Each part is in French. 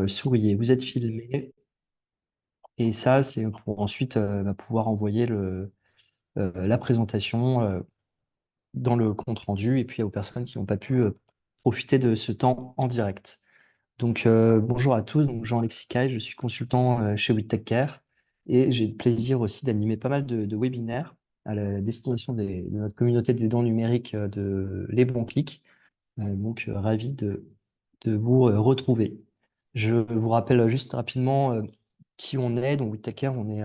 souriez, vous êtes filmé, et ça, c'est pour ensuite pouvoir envoyer la présentation dans le compte rendu et puis aux personnes qui n'ont pas pu profiter de ce temps en direct. Donc, bonjour à tous, donc Jean-Alexis Caille, je suis consultant chez WeTechCare et j'ai le plaisir aussi d'animer pas mal de webinaires à la destination de notre communauté des dons numériques de Les Bons Clics. Ravi de vous retrouver. Je vous rappelle juste rapidement qui on est. Donc, WeTechCare, on est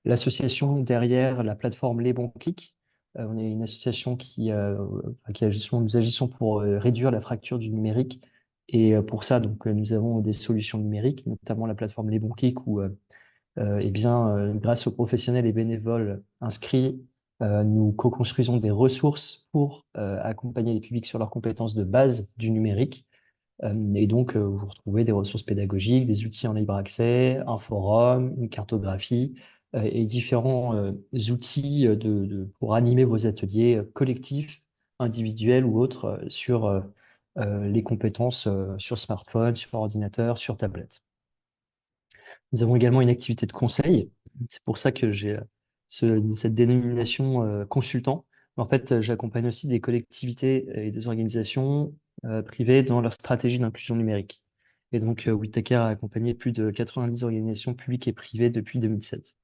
l'association derrière la plateforme Les Bons Clics. On est une association nous agissons pour réduire la fracture du numérique. Et pour ça, nous avons des solutions numériques, notamment la plateforme Les Bons Clics, où grâce aux professionnels et bénévoles inscrits, nous co-construisons des ressources pour accompagner les publics sur leurs compétences de base du numérique. Vous retrouvez des ressources pédagogiques, des outils en libre accès, un forum, une cartographie et différents outils pour animer vos ateliers collectifs, individuels ou autres sur les compétences sur smartphone, sur ordinateur, sur tablette. Nous avons également une activité de conseil. C'est pour ça que j'ai cette dénomination consultant. En fait, j'accompagne aussi des collectivités et des organisations privées dans leur stratégie d'inclusion numérique. Et donc, WeTaker a accompagné plus de 90 organisations publiques et privées depuis 2007.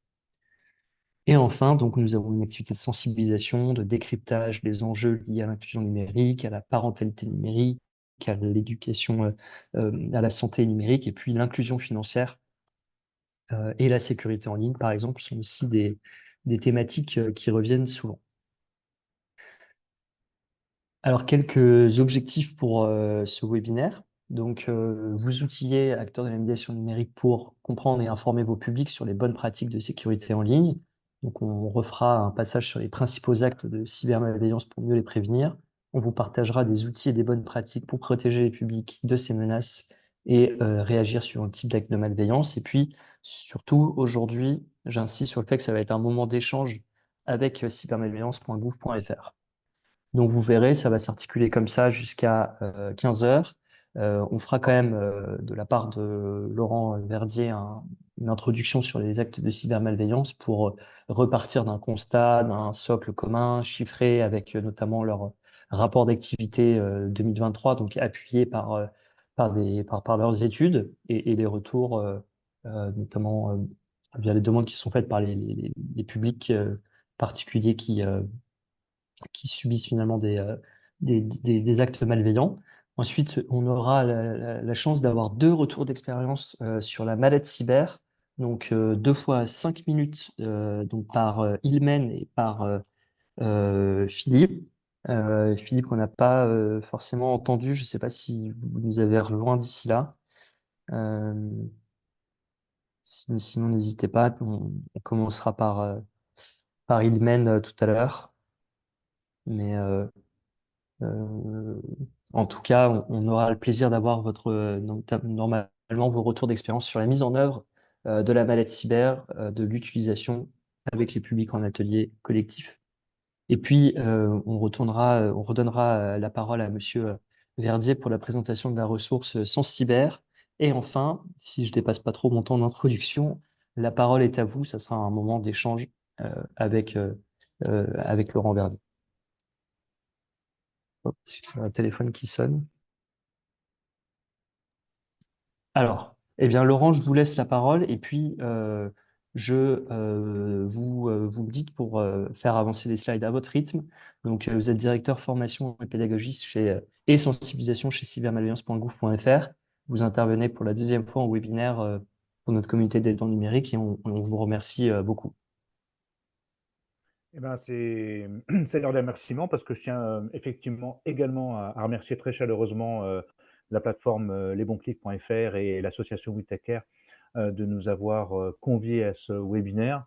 Et enfin, donc, nous avons une activité de sensibilisation, de décryptage des enjeux liés à l'inclusion numérique, à la parentalité numérique, à l'éducation, à la santé numérique, et puis l'inclusion financière et la sécurité en ligne, par exemple, sont aussi des thématiques qui reviennent souvent. Alors, quelques objectifs pour ce webinaire. Donc, vous outillez, acteurs de la médiation numérique, pour comprendre et informer vos publics sur les bonnes pratiques de sécurité en ligne. Donc, on refera un passage sur les principaux actes de cybermalveillance pour mieux les prévenir. On vous partagera des outils et des bonnes pratiques pour protéger les publics de ces menaces et réagir sur un type d'acte de malveillance. Et puis, surtout, aujourd'hui, j'insiste sur le fait que ça va être un moment d'échange avec cybermalveillance.gouv.fr. Donc vous verrez, ça va s'articuler comme ça jusqu'à 15 heures. On fera quand même de la part de Laurent Verdier une introduction sur les actes de cybermalveillance pour repartir d'un constat, d'un socle commun, chiffré avec notamment leur rapport d'activité 2023, donc appuyé par leurs études et les retours, notamment via les demandes qui sont faites par les publics particuliers qui subissent finalement des actes malveillants. Ensuite, on aura la chance d'avoir deux retours d'expérience sur la mallette cyber, donc 2 fois 5 minutes donc par Ilmen et par Philippe. Philippe, qu'on n'a pas forcément entendu, je ne sais pas si vous nous avez rejoint d'ici là. Euh, Sinon, n'hésitez pas, on commencera par Ilmen tout à l'heure. Mais Euh, en tout cas, on aura le plaisir d'avoir normalement vos retours d'expérience sur la mise en œuvre de la mallette cyber, de l'utilisation avec les publics en atelier collectif. Et puis, on redonnera la parole à Monsieur Verdier pour la présentation de la ressource Sans Cyber. Et enfin, si je dépasse pas trop mon temps d'introduction, la parole est à vous. Ça sera un moment d'échange avec Laurent Verdier. Hop, c'est un téléphone qui sonne. Alors, eh bien, Laurent, je vous laisse la parole et puis vous me dites pour faire avancer les slides à votre rythme. Donc, vous êtes directeur formation et pédagogie et sensibilisation chez cybermalveillance.gouv.fr. Vous intervenez pour la deuxième fois en webinaire pour notre communauté des dons numériques et on vous remercie beaucoup. Eh ben, c'est l'heure des remerciements parce que je tiens effectivement également à remercier très chaleureusement la plateforme lesbonclics.fr et l'association WeTakeCare de nous avoir conviés à ce webinaire.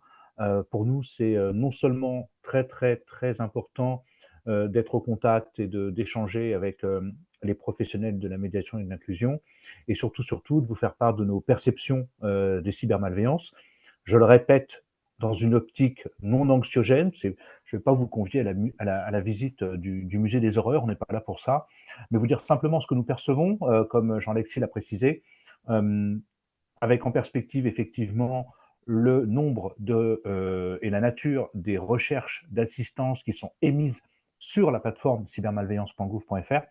Pour nous, c'est non seulement très, très, très important d'être au contact et d'échanger avec les professionnels de la médiation et de l'inclusion et surtout, surtout, de vous faire part de nos perceptions des cybermalveillances. Je le répète, dans une optique non anxiogène. Je ne vais pas vous convier à la visite du musée des horreurs, on n'est pas là pour ça, mais vous dire simplement ce que nous percevons, comme Jean-Alexis l'a précisé. avec en perspective effectivement le nombre et la nature des recherches d'assistance qui sont émises sur la plateforme cybermalveillance.gouv.fr,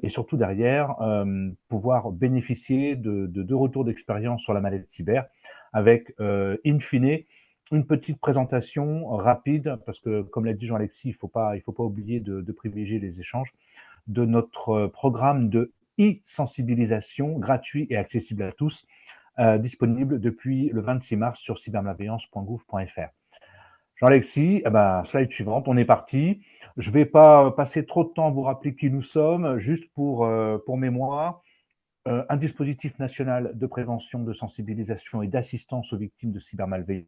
et surtout derrière, pouvoir bénéficier de retours d'expérience sur la maladie cyber avec, in fine, une petite présentation rapide, parce que comme l'a dit Jean-Alexis, il faut pas oublier de privilégier les échanges, de notre programme de e-sensibilisation gratuit et accessible à tous, disponible depuis le 26 mars sur cybermalveillance.gouv.fr. Jean-Alexis, eh ben, slide suivante, on est parti. Je ne vais pas passer trop de temps à vous rappeler qui nous sommes, juste pour mémoire. Un dispositif national de prévention, de sensibilisation et d'assistance aux victimes de cybermalveillance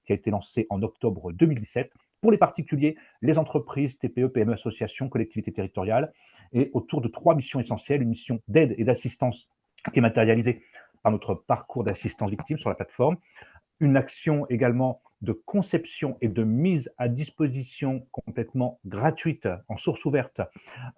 qui a été lancé en octobre 2017 pour les particuliers, les entreprises, TPE, PME, associations, collectivités territoriales, et autour de 3 missions essentielles. Une mission d'aide et d'assistance qui est matérialisée par notre parcours d'assistance victime sur la plateforme. Une action également de conception et de mise à disposition complètement gratuite, en source ouverte,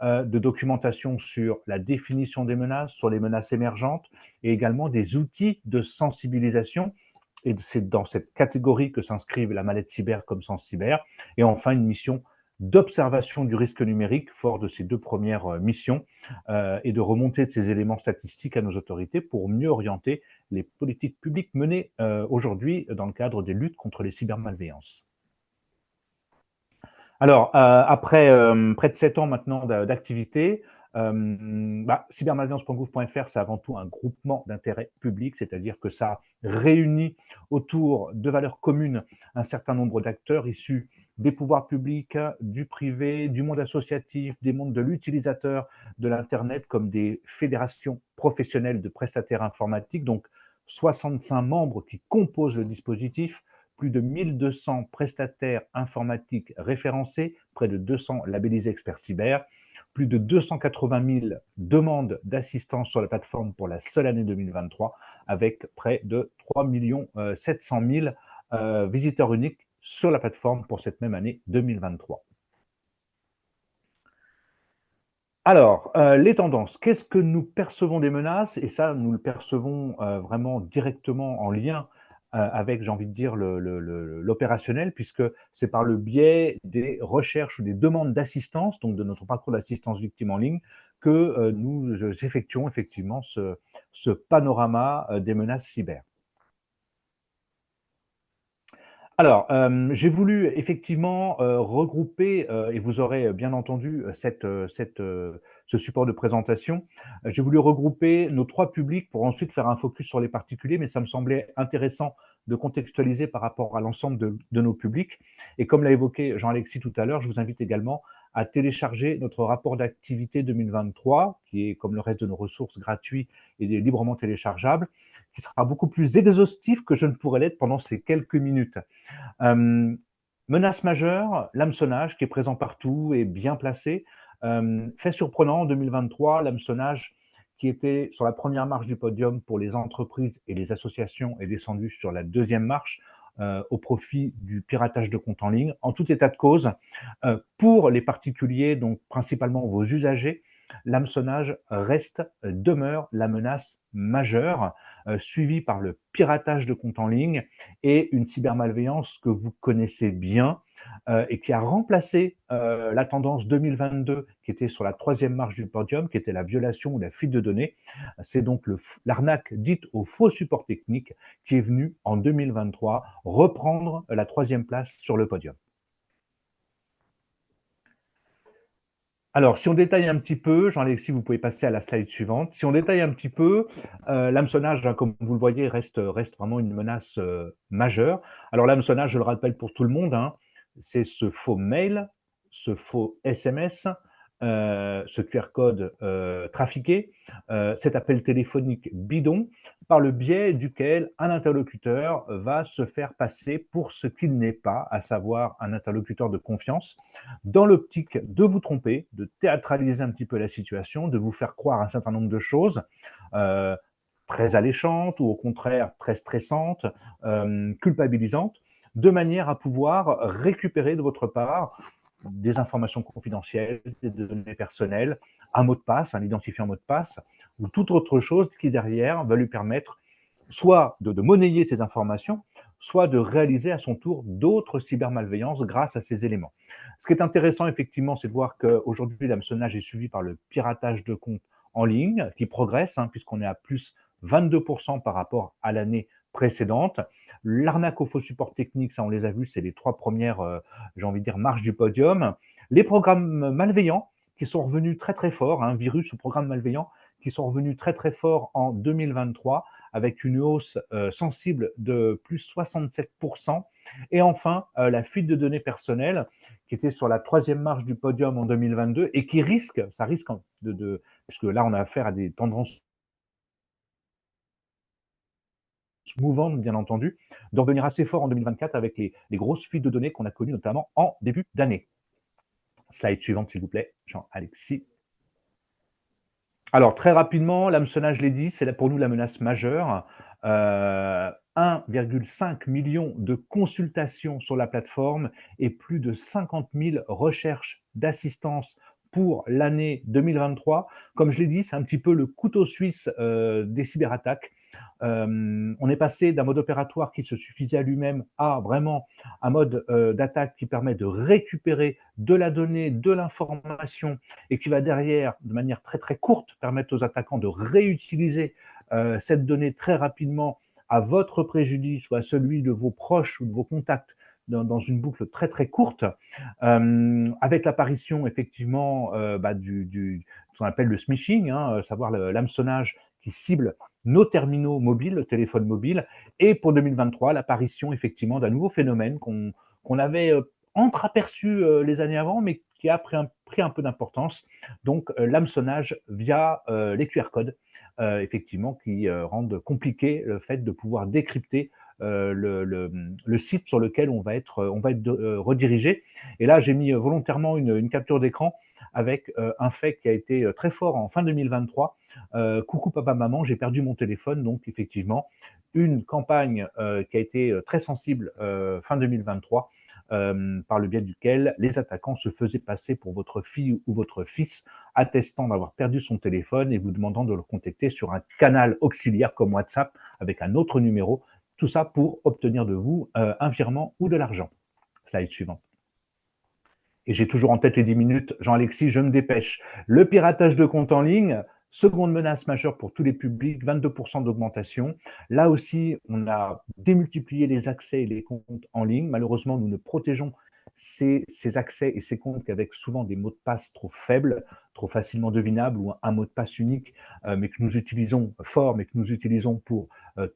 de documentation sur la définition des menaces, sur les menaces émergentes, et également des outils de sensibilisation. Et c'est dans cette catégorie que s'inscrivent la mallette cyber comme Sens Cyber. Et enfin, une mission d'observation du risque numérique, fort de ces 2 premières missions, et de remontée de ces éléments statistiques à nos autorités pour mieux orienter les politiques publiques menées aujourd'hui dans le cadre des luttes contre les cybermalveillances. Alors, après près de 7 ans maintenant d'activité, cybermalveillance.gouv.fr, c'est avant tout un groupement d'intérêt public, c'est-à-dire que ça réunit autour de valeurs communes un certain nombre d'acteurs issus des pouvoirs publics, du privé, du monde associatif, des mondes de l'utilisateur de l'Internet, comme des fédérations professionnelles de prestataires informatiques, donc 65 membres qui composent le dispositif, plus de 1200 prestataires informatiques référencés, près de 200 labellisés experts cyber, plus de 280 000 demandes d'assistance sur la plateforme pour la seule année 2023, avec près de 3 700 000 visiteurs uniques sur la plateforme pour cette même année 2023. Alors, les tendances. Qu'est-ce que nous percevons des menaces? Et ça, nous le percevons vraiment directement en lien avec, j'ai envie de dire, l'opérationnel, puisque c'est par le biais des recherches ou des demandes d'assistance, donc de notre parcours d'assistance victime en ligne, que nous effectuons effectivement ce panorama des menaces cyber. Alors, j'ai voulu effectivement regrouper, et vous aurez bien entendu ce support de présentation. J'ai voulu regrouper nos 3 publics pour ensuite faire un focus sur les particuliers, mais ça me semblait intéressant de contextualiser par rapport à l'ensemble de nos publics. Et comme l'a évoqué Jean-Alexis tout à l'heure, je vous invite également à télécharger notre rapport d'activité 2023, qui est, comme le reste de nos ressources, gratuit et librement téléchargeable, qui sera beaucoup plus exhaustif que je ne pourrais l'être pendant ces quelques minutes. Menace majeure, l'hameçonnage qui est présent partout et bien placé. Fait surprenant, en 2023, l'hameçonnage qui était sur la première marche du podium pour les entreprises et les associations est descendu sur la deuxième marche au profit du piratage de comptes en ligne. En tout état de cause, pour les particuliers, donc principalement vos usagers, l'hameçonnage demeure la menace majeure, suivie par le piratage de comptes en ligne et une cybermalveillance que vous connaissez bien et qui a remplacé la tendance 2022 qui était sur la troisième marche du podium, qui était la violation ou la fuite de données. C'est donc l'arnaque dite au faux support technique qui est venue en 2023 reprendre la troisième place sur le podium. Alors, si on détaille un petit peu, Jean-Alexis, vous pouvez passer à la slide suivante. Si on détaille un petit peu, l'hameçonnage, comme vous le voyez, reste vraiment une menace majeure. Alors, l'hameçonnage, je le rappelle pour tout le monde, hein, c'est ce faux mail, ce faux SMS, ce QR code trafiqué, cet appel téléphonique bidon, par le biais duquel un interlocuteur va se faire passer pour ce qu'il n'est pas, à savoir un interlocuteur de confiance, dans l'optique de vous tromper, de théâtraliser un petit peu la situation, de vous faire croire un certain nombre de choses euh, très alléchantes ou au contraire très stressantes, culpabilisantes, de manière à pouvoir récupérer de votre part des informations confidentielles, des données personnelles, un mot de passe, un identifiant mot de passe, ou toute autre chose qui derrière va lui permettre soit de monnayer ces informations, soit de réaliser à son tour d'autres cybermalveillances grâce à ces éléments. Ce qui est intéressant, effectivement, c'est de voir qu'aujourd'hui, l'hameçonnage est suivi par le piratage de comptes en ligne, qui progresse, hein, puisqu'on est à plus 22% par rapport à l'année précédente. L'arnaque au faux support technique, ça on les a vus, c'est les trois premières, j'ai envie de dire, marches du podium. Les programmes malveillants, qui sont revenus très très forts, hein, virus ou programmes malveillants, qui sont revenus très très forts en 2023, avec une hausse sensible de plus 67%. Et enfin, la fuite de données personnelles, qui était sur la troisième marche du podium en 2022 et qui risque, ça risque puisque là on a affaire à des tendances mouvantes, bien entendu, de revenir assez fort en 2024 avec les grosses fuites de données qu'on a connues notamment en début d'année. Slide suivante, s'il vous plaît, Jean-Alexis. Alors, très rapidement, l'hameçonnage, je l'ai dit, c'est pour nous la menace majeure. 1,5 million de consultations sur la plateforme et plus de 50 000 recherches d'assistance pour l'année 2023. Comme je l'ai dit, c'est un petit peu le couteau suisse des cyberattaques. On est passé d'un mode opératoire qui se suffisait à lui-même à vraiment un mode d'attaque qui permet de récupérer de la donnée, de l'information et qui va derrière, de manière très très courte, permettre aux attaquants de réutiliser cette donnée très rapidement à votre préjudice ou à celui de vos proches ou de vos contacts dans une boucle très très courte, avec l'apparition effectivement ce qu'on appelle le smishing, hein, savoir l'hameçonnage qui cible nos terminaux mobiles, le téléphone mobile, et pour 2023, l'apparition effectivement d'un nouveau phénomène qu'on avait entreaperçu les années avant, mais qui a pris un peu d'importance, donc l'hameçonnage via les QR codes, effectivement, qui rendent compliqué le fait de pouvoir décrypter le site sur lequel on va être redirigé. Et là, j'ai mis volontairement une capture d'écran avec un fait qui a été très fort en fin 2023. Coucou papa, maman, j'ai perdu mon téléphone. Donc, effectivement, une campagne qui a été très sensible fin 2023, par le biais duquel les attaquants se faisaient passer pour votre fille ou votre fils, attestant d'avoir perdu son téléphone et vous demandant de le contacter sur un canal auxiliaire comme WhatsApp avec un autre numéro. Tout ça pour obtenir de vous un virement ou de l'argent. Slide suivante. Et j'ai toujours en tête les 10 minutes. Jean-Alexis, je me dépêche. Le piratage de comptes en ligne, seconde menace majeure pour tous les publics, 22% d'augmentation. Là aussi, on a démultiplié les accès et les comptes en ligne. Malheureusement, nous ne protégeons ces accès et ces comptes qu'avec souvent des mots de passe trop faibles, trop facilement devinables ou un mot de passe unique, mais que nous utilisons fort, mais que nous utilisons pour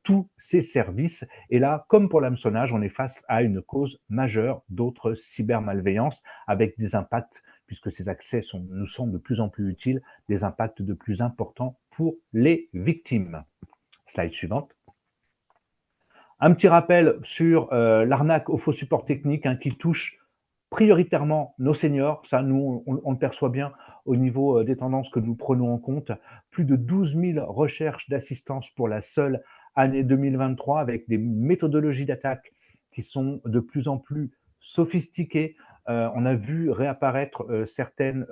tous ces services. Et là, comme pour l'hameçonnage, on est face à une cause majeure d'autres cybermalveillances avec des impacts, puisque ces accès nous sont de plus en plus utiles, des impacts de plus importants pour les victimes. Slide suivante. Un petit rappel sur l'arnaque au faux support technique qui touche prioritairement nos seniors. Ça, nous, on le perçoit bien au niveau des tendances que nous prenons en compte. Plus de 12 000 recherches d'assistance pour la seule année 2023 avec des méthodologies d'attaque qui sont de plus en plus sophistiquées. On a vu réapparaître certaines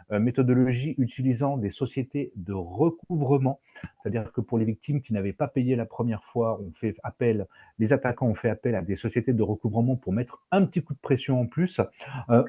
méthodologies utilisant des sociétés de recouvrement, c'est-à-dire que pour les victimes qui n'avaient pas payé la première fois, les attaquants ont fait appel à des sociétés de recouvrement pour mettre un petit coup de pression en plus,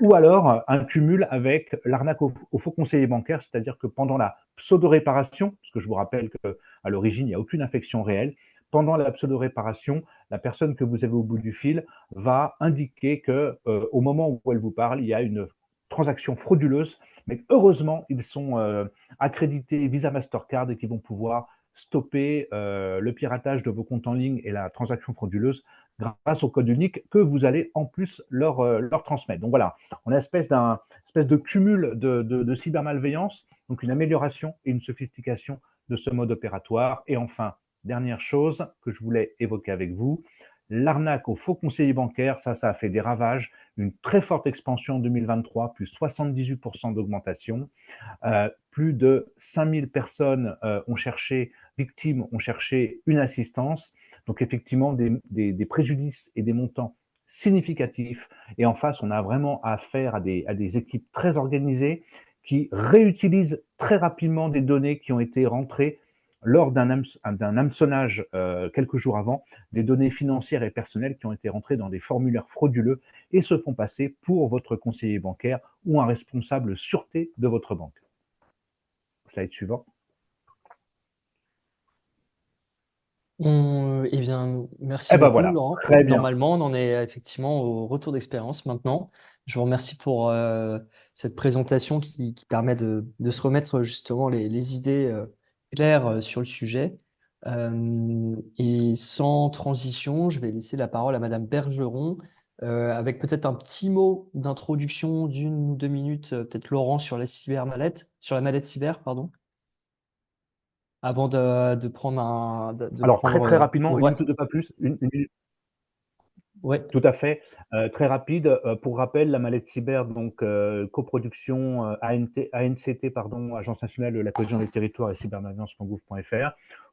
ou alors un cumul avec l'arnaque au faux conseiller bancaire, c'est-à-dire que pendant la pseudo-réparation, parce que je vous rappelle qu'à l'origine, il n'y a aucune infection réelle, pendant la pseudo-réparation, la personne que vous avez au bout du fil va indiquer que au moment où elle vous parle, il y a une transaction frauduleuse, mais heureusement, ils sont accrédités Visa Mastercard et qui vont pouvoir stopper le piratage de vos comptes en ligne et la transaction frauduleuse grâce au code unique que vous allez en plus leur transmettre. Donc voilà, on a espèce de cumul de cybermalveillance, donc une amélioration et une sophistication de ce mode opératoire. Et enfin, dernière chose que je voulais évoquer avec vous, l'arnaque aux faux conseillers bancaires, ça a fait des ravages, une très forte expansion en 2023, plus 78% d'augmentation. Plus de 5000 personnes victimes ont cherché une assistance. Donc effectivement, des préjudices et des montants significatif. Et en face, on a vraiment affaire à des équipes très organisées qui réutilisent très rapidement des données qui ont été rentrées lors d'un hameçonnage quelques jours avant, des données financières et personnelles qui ont été rentrées dans des formulaires frauduleux et se font passer pour votre conseiller bancaire ou un responsable sûreté de votre banque. Slide suivant. Eh bien, merci Eh ben beaucoup, voilà, Laurent. très bien. Normalement, on en est effectivement au retour d'expérience maintenant. Je vous remercie pour cette présentation qui permet de se remettre justement les idées claires sur le sujet. Et sans transition, je vais laisser la parole à Madame Bergeron avec peut-être un petit mot d'introduction d'une ou 2 minutes, peut-être Laurent sur sur la mallette cyber, pardon, avant de prendre de Alors très prendre. très rapidement, une Ouais, minute de pas plus, une minute. ouais. Tout à fait. Très rapide, pour rappel, la mallette cyber, donc coproduction ANCT, pardon, Agence nationale de la cohésion des territoires et cybermalveillance.gouv.fr,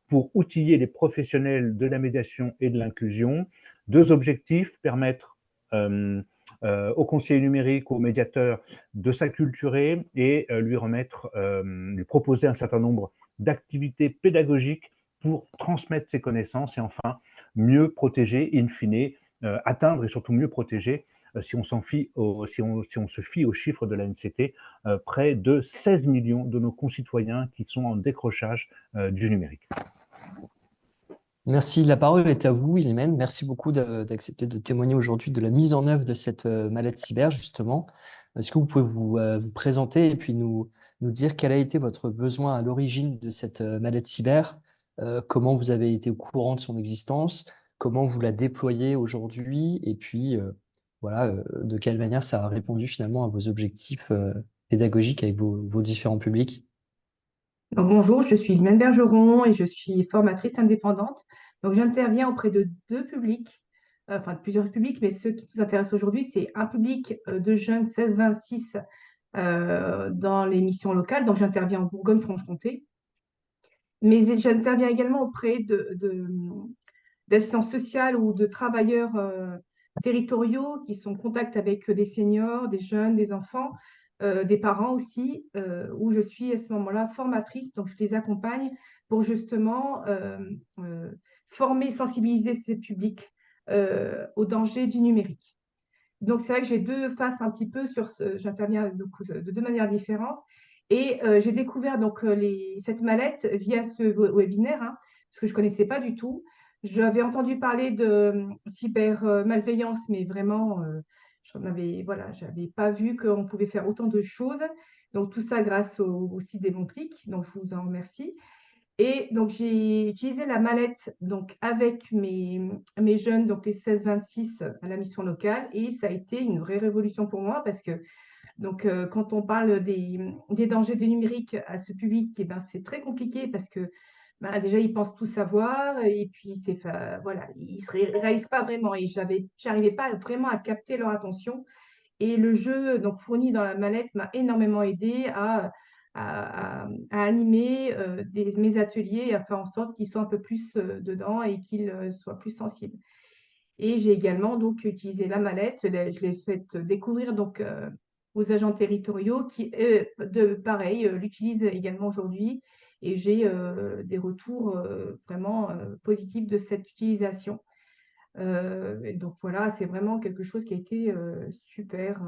pour outiller les professionnels de la médiation et de l'inclusion. Deux objectifs, permettre aux conseillers numériques, aux médiateurs de s'acculturer et lui proposer un certain nombre d'activités pédagogiques pour transmettre ses connaissances et enfin mieux protéger, in fine, atteindre et surtout mieux protéger, si on se fie aux chiffres de l'ANCT, près de 16 millions de nos concitoyens qui sont en décrochage du numérique. Merci. La parole est à vous, Ilimène. Merci beaucoup d'accepter de témoigner aujourd'hui de la mise en œuvre de cette mallette cyber, justement. Est-ce que vous pouvez vous présenter et puis nous dire quel a été votre besoin à l'origine de cette mallette cyber, comment vous avez été au courant de son existence, comment vous la déployez aujourd'hui, et puis voilà, de quelle manière ça a répondu finalement à vos objectifs pédagogiques avec vos différents publics. Donc, bonjour, je suis Mène Bergeron et je suis formatrice indépendante. Donc, j'interviens auprès de deux publics, enfin de plusieurs publics, mais ceux qui nous intéressent aujourd'hui, c'est un public de jeunes 16-26 dans les missions locales. Donc, j'interviens en Bourgogne-Franche-Comté. Mais j'interviens également auprès d'assistances sociales ou de travailleurs territoriaux qui sont en contact avec des seniors, des jeunes, des enfants, des parents aussi, où je suis à ce moment-là formatrice. Donc, je les accompagne pour justement former, sensibiliser ces publics aux dangers du numérique. Donc, c'est vrai que j'ai deux faces un petit peu j'interviens donc de deux manières différentes. Et j'ai découvert donc cette mallette via ce webinaire, hein, parce que je ne connaissais pas du tout. J'avais entendu parler de cybermalveillance, mais vraiment, voilà, j'avais pas vu qu'on pouvait faire autant de choses. Donc, tout ça grâce au site des bons clics. Donc, je vous en remercie. Et donc, j'ai utilisé la mallette donc, avec mes jeunes, donc les 16-26 à la mission locale. Et ça a été une vraie révolution pour moi parce que donc, quand on parle des dangers du numérique à ce public, eh ben, c'est très compliqué parce que ben, déjà, ils pensent tout savoir et puis voilà, ils ne réalisent pas vraiment. Et j'arrivais pas vraiment à capter leur attention. Et le jeu donc, fourni dans la mallette m'a énormément aidé à animer mes ateliers et à faire en sorte qu'ils soient un peu plus dedans et qu'ils soient plus sensibles. Et j'ai également donc utilisé la mallette, je l'ai faite découvrir donc aux agents territoriaux qui, pareil, l'utilisent également aujourd'hui. Et j'ai des retours vraiment positifs de cette utilisation. Donc voilà, c'est vraiment quelque chose qui a été super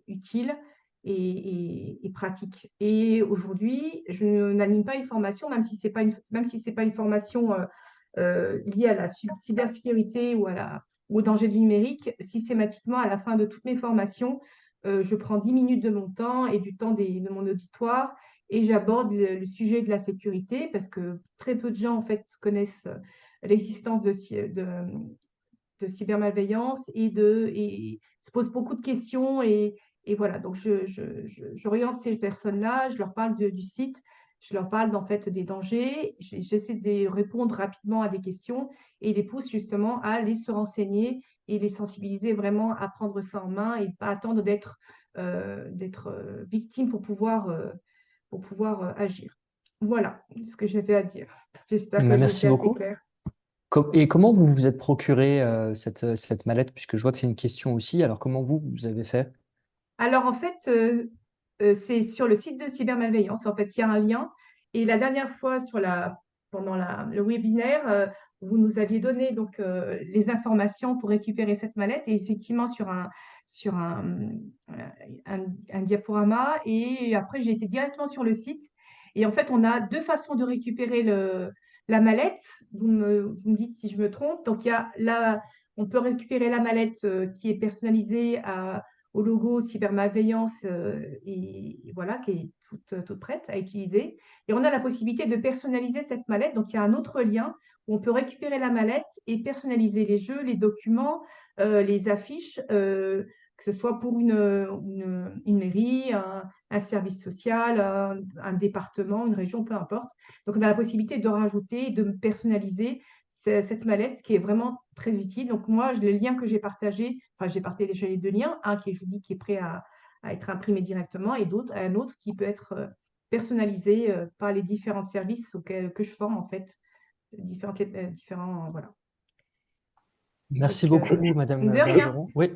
utile et pratique. Et aujourd'hui, je n'anime pas une formation, même si même si c'est pas une formation liée à la cybersécurité ou au danger du numérique. Systématiquement, à la fin de toutes mes formations, je prends 10 minutes de mon temps et du temps de mon auditoire et j'aborde le sujet de la sécurité parce que très peu de gens en fait connaissent l'existence de cybermalveillance et se pose beaucoup de questions. Et voilà, donc j'oriente ces personnes-là, je leur parle du site, je leur parle en fait des dangers, j'essaie de répondre rapidement à des questions et les pousse justement à aller se renseigner et les sensibiliser vraiment à prendre ça en main et pas attendre d'être victime pour pouvoir agir. Voilà ce que j'avais à dire. J'espère que j'ai été Merci assez beaucoup. claire. Et comment vous vous êtes procuré cette mallette, puisque je vois que c'est une question aussi. Alors, comment vous avez fait? Alors en fait, c'est sur le site de cybermalveillance. En fait, il y a un lien. Et la dernière fois, pendant le webinaire, vous nous aviez donné donc les informations pour récupérer cette mallette. Et effectivement, sur un diaporama. Et après, j'ai été directement sur le site. Et en fait, on a deux façons de récupérer la mallette. Vous me dites si je me trompe. Donc, on peut récupérer la mallette qui est personnalisée au logo cybermalveillance et voilà, qui est toute prête à utiliser. Et on a la possibilité de personnaliser cette mallette. Donc, il y a un autre lien où on peut récupérer la mallette et personnaliser les jeux, les documents, les affiches, que ce soit pour une mairie, un service social, un département, une région, peu importe. Donc, on a la possibilité de rajouter, de personnaliser cette mallette, ce qui est vraiment très utile. Donc, moi, le lien que j'ai partagé, enfin, j'ai partagé les deux liens, un qui est, je vous dis, qui est prêt à être imprimé directement et un autre qui peut être personnalisé par les différents services que je forme, en fait, différents, voilà. Merci Donc, beaucoup, de Madame rien. Bergeron. Oui,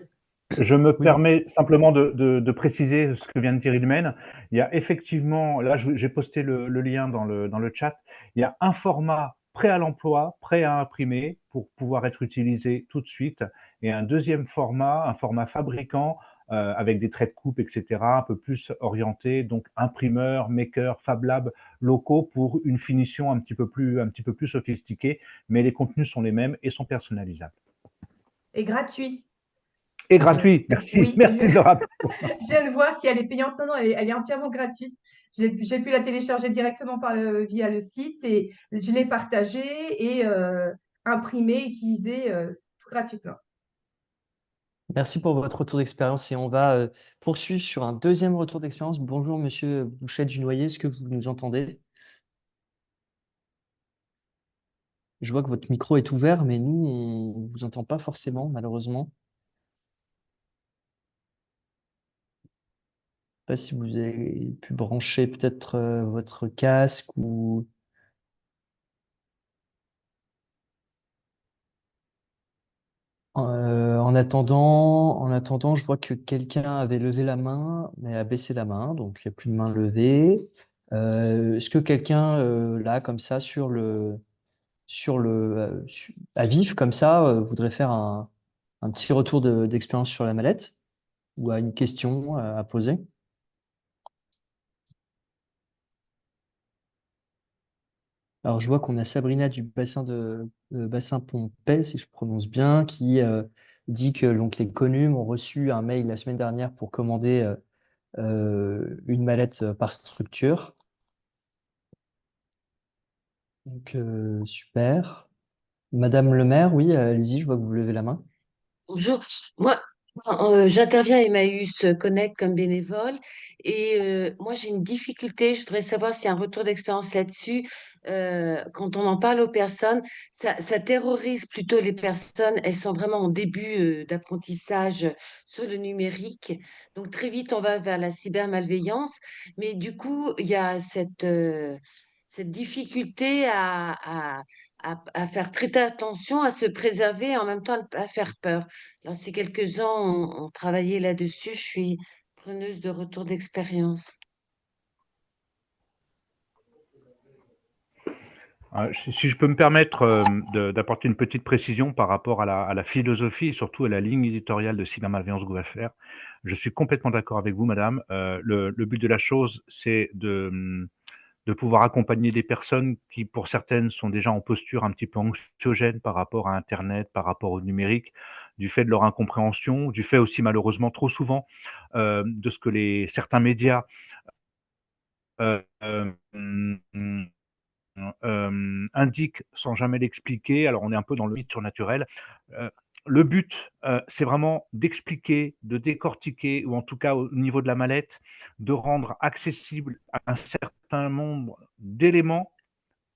Je me oui. permets simplement de préciser ce que vient de dire Ilmen. Il y a effectivement, là j'ai posté le lien dans le chat, il y a un format prêt à l'emploi, prêt à imprimer pour pouvoir être utilisé tout de suite, et un deuxième format, un format fabricant avec des traits de coupe, etc., un peu plus orienté, donc imprimeur, maker, Fab Lab locaux pour une finition un petit peu plus sophistiquée, mais les contenus sont les mêmes et sont personnalisables. Et gratuit. Et gratuit, merci, Oui, merci de le rappeler. je viens de voir si elle est payante. Non, non, elle est entièrement gratuite. J'ai pu la télécharger directement via le site et je l'ai partagée et imprimée, utilisée gratuitement. Merci pour votre retour d'expérience et on va poursuivre sur un deuxième retour d'expérience. Bonjour, Monsieur Bouchet du Noyer, est-ce que vous nous entendez? Je vois que votre micro est ouvert, mais nous, on ne vous entend pas forcément, malheureusement. Je ne sais pas si vous avez pu brancher peut-être votre casque ou... En attendant, je vois que quelqu'un avait levé la main, mais a baissé la main, donc il n'y a plus de main levée. Est-ce que quelqu'un, là, comme ça, à vif, comme ça, voudrait faire un petit retour d'expérience sur la mallette ou a une question à poser? Alors, je vois qu'on a Sabrina du bassin Pompey, si je prononce bien, qui dit que donc, les Conum ont reçu un mail la semaine dernière pour commander une mallette par structure. Donc, super. Madame le maire, oui, allez-y, je vois que vous levez la main. Bonjour, moi j'interviens à Emmaüs Connect comme bénévole et moi j'ai une difficulté, je voudrais savoir s'il y a un retour d'expérience là-dessus. Quand on en parle aux personnes, ça terrorise plutôt les personnes, elles sont vraiment en début d'apprentissage sur le numérique, donc très vite on va vers la cybermalveillance, mais du coup il y a cette difficulté à faire très attention, à se préserver et en même temps à ne pas faire peur. Alors, si quelques-uns ont travaillé là-dessus, je suis preneuse de retour d'expérience. Si je peux me permettre d'apporter une petite précision par rapport à la philosophie et surtout à la ligne éditoriale de Cybermalveillance Go.fr, je suis complètement d'accord avec vous, madame. Le but de la chose, c'est de pouvoir accompagner des personnes qui, pour certaines, sont déjà en posture un petit peu anxiogène par rapport à Internet, par rapport au numérique, du fait de leur incompréhension, du fait aussi malheureusement trop souvent de ce que certains médias euh, euh, indique sans jamais l'expliquer. Alors, on est un peu dans le mythe surnaturel. Euh, le but, c'est vraiment d'expliquer, de décortiquer, ou en tout cas au niveau de la mallette, de rendre accessible un certain nombre d'éléments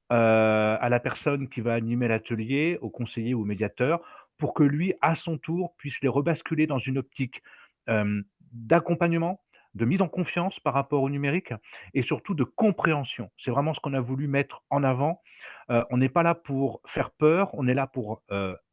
à la personne qui va animer l'atelier, au conseiller ou au médiateur, pour que lui, à son tour, puisse les rebasculer dans une optique d'accompagnement, de mise en confiance par rapport au numérique et surtout de compréhension. C'est vraiment ce qu'on a voulu mettre en avant On n'est pas là pour faire peur, on est là pour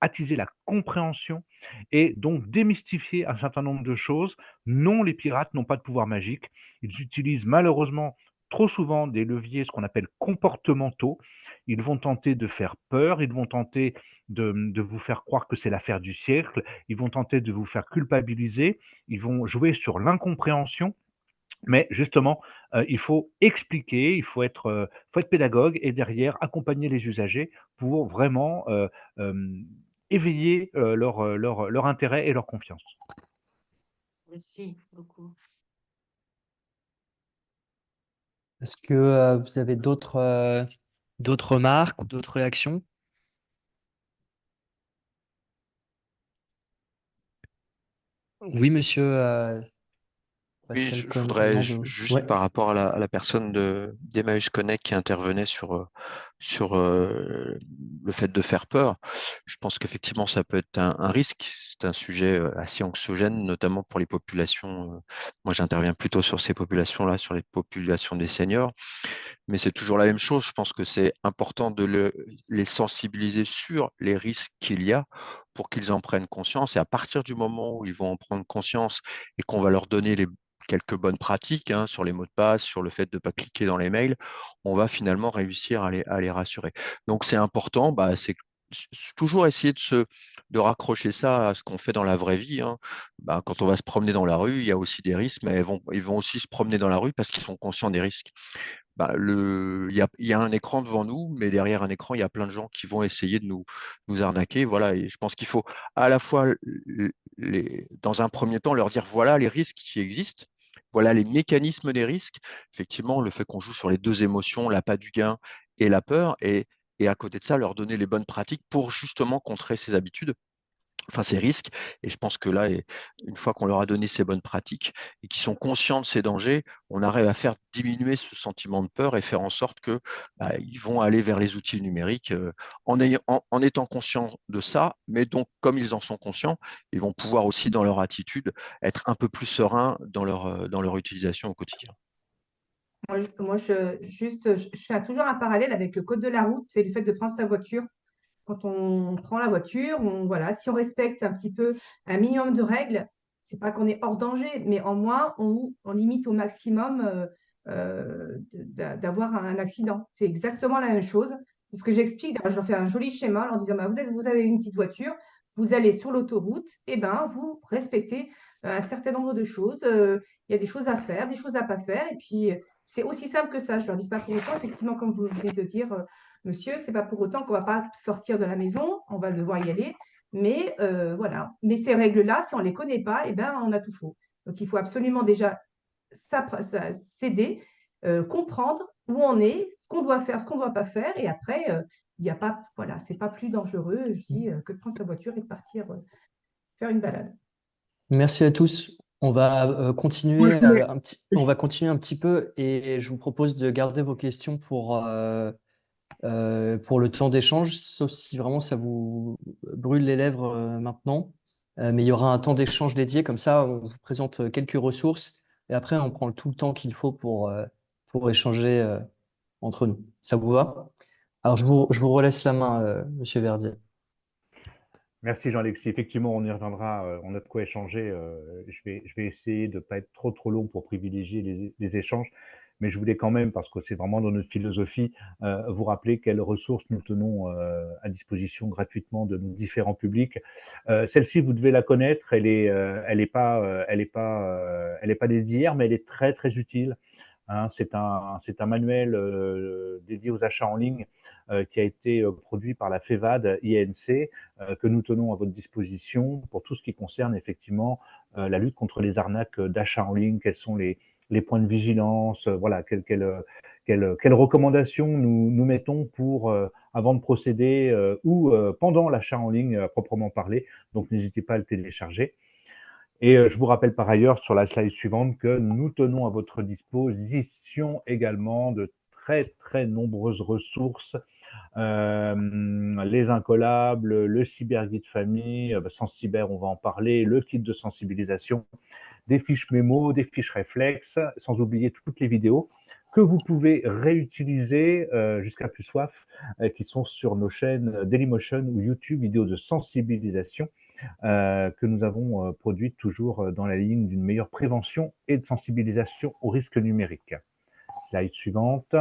attiser la compréhension et donc démystifier un certain nombre de choses. Non, les pirates n'ont pas de pouvoir magique. Ils utilisent malheureusement trop souvent des leviers, ce qu'on appelle comportementaux. Ils vont tenter de faire peur, ils vont tenter de vous faire croire que c'est l'affaire du siècle, ils vont tenter de vous faire culpabiliser, ils vont jouer sur l'incompréhension. Mais justement, il faut expliquer, faut être pédagogue et derrière accompagner les usagers pour vraiment, éveiller, leur intérêt et leur confiance. Merci beaucoup. Est-ce que vous avez d'autres remarques ou d'autres réactions? Oui, monsieur Oui, Pascal je Cohen, voudrais non, juste ouais. par rapport à la personne d'Emmaüs Connect qui intervenait sur le fait de faire peur. Je pense qu'effectivement, ça peut être un risque. C'est un sujet assez anxiogène, notamment pour les populations. Moi, j'interviens plutôt sur ces populations-là, sur les populations des seniors. Mais c'est toujours la même chose. Je pense que c'est important de les sensibiliser sur les risques qu'il y a pour qu'ils en prennent conscience. Et à partir du moment où ils vont en prendre conscience et qu'on va leur donner quelques bonnes pratiques sur les mots de passe, sur le fait de ne pas cliquer dans les mails, on va finalement réussir à les rassurer. Donc c'est important, c'est toujours essayer de raccrocher ça à ce qu'on fait dans la vraie vie. Quand on va se promener dans la rue, il y a aussi des risques, mais ils vont aussi se promener dans la rue parce qu'ils sont conscients des risques. Il y a un écran devant nous, mais derrière un écran, il y a plein de gens qui vont essayer de nous arnaquer. Voilà, et je pense qu'il faut à la fois, dans un premier temps, leur dire voilà les risques qui existent, voilà les mécanismes des risques. Effectivement, le fait qu'on joue sur les deux émotions, l'appât du gain et la peur, et à côté de ça, leur donner les bonnes pratiques pour justement contrer ces habitudes, enfin ces risques. Et je pense que là, une fois qu'on leur a donné ces bonnes pratiques et qu'ils sont conscients de ces dangers, on arrive à faire diminuer ce sentiment de peur et faire en sorte que ils vont aller vers les outils numériques en étant conscients de ça, mais donc comme ils en sont conscients, ils vont pouvoir aussi dans leur attitude être un peu plus sereins dans leur utilisation au quotidien. Je fais toujours un parallèle avec le code de la route, c'est le fait de prendre sa voiture. Quand on prend la voiture, voilà, si on respecte un petit peu un minimum de règles, c'est pas qu'on est hors danger, mais en moins, on limite au maximum d'avoir un accident. C'est exactement la même chose. C'est ce que j'explique. D'ailleurs, je leur fais un joli schéma en leur disant, bah, vous avez une petite voiture, vous allez sur l'autoroute, et ben, vous respectez un certain nombre de choses. Il y a des choses à faire, des choses à pas faire, et puis c'est aussi simple que ça. Je leur dis pas pour autant, effectivement, comme vous venez de dire, monsieur, c'est pas pour autant qu'on va pas sortir de la maison, on va devoir y aller. Mais voilà. Mais ces règles-là, si on les connaît pas, eh ben, on a tout faux. Donc, il faut absolument déjà s'aider, comprendre où on est, ce qu'on doit faire, ce qu'on ne doit pas faire. Et après, il n'y a pas, voilà, c'est pas plus dangereux, je dis, que de prendre sa voiture et de partir faire une balade. Merci à tous. On va Moi, je voulais, on va continuer un petit peu et je vous propose de garder vos questions pour le temps d'échange, sauf si vraiment ça vous brûle les lèvres maintenant. Mais il y aura un temps d'échange dédié, comme ça on vous présente quelques ressources et après on prend tout le temps qu'il faut pour échanger entre nous. Ça vous va? Alors je vous relaisse la main, Monsieur Verdier. Merci Jean-Alexis. Effectivement, on y reviendra, on a de quoi échanger. Je vais essayer de ne pas être trop long pour privilégier les échanges, mais je voulais quand même, parce que c'est vraiment dans notre philosophie, vous rappeler quelles ressources nous tenons à disposition gratuitement de nos différents publics. Celle-ci, vous devez la connaître, elle est pas d'hier, mais elle est très très utile. C'est un manuel dédié aux achats en ligne qui a été produit par la FEVAD INC, que nous tenons à votre disposition pour tout ce qui concerne effectivement la lutte contre les arnaques d'achat en ligne, quels sont les points de vigilance, voilà, quelles recommandations nous mettons pour, avant de procéder ou pendant l'achat en ligne à proprement parler. Donc n'hésitez pas à le télécharger. Et je vous rappelle par ailleurs sur la slide suivante que nous tenons à votre disposition également de très très nombreuses ressources, les incollables, le cyberguide famille, sans cyber on va en parler, le kit de sensibilisation, des fiches mémo, des fiches réflexes, sans oublier toutes les vidéos que vous pouvez réutiliser jusqu'à plus soif, qui sont sur nos chaînes Dailymotion ou YouTube, vidéos de sensibilisation que nous avons produites toujours dans la ligne d'une meilleure prévention et de sensibilisation aux risques numériques. Slide suivante.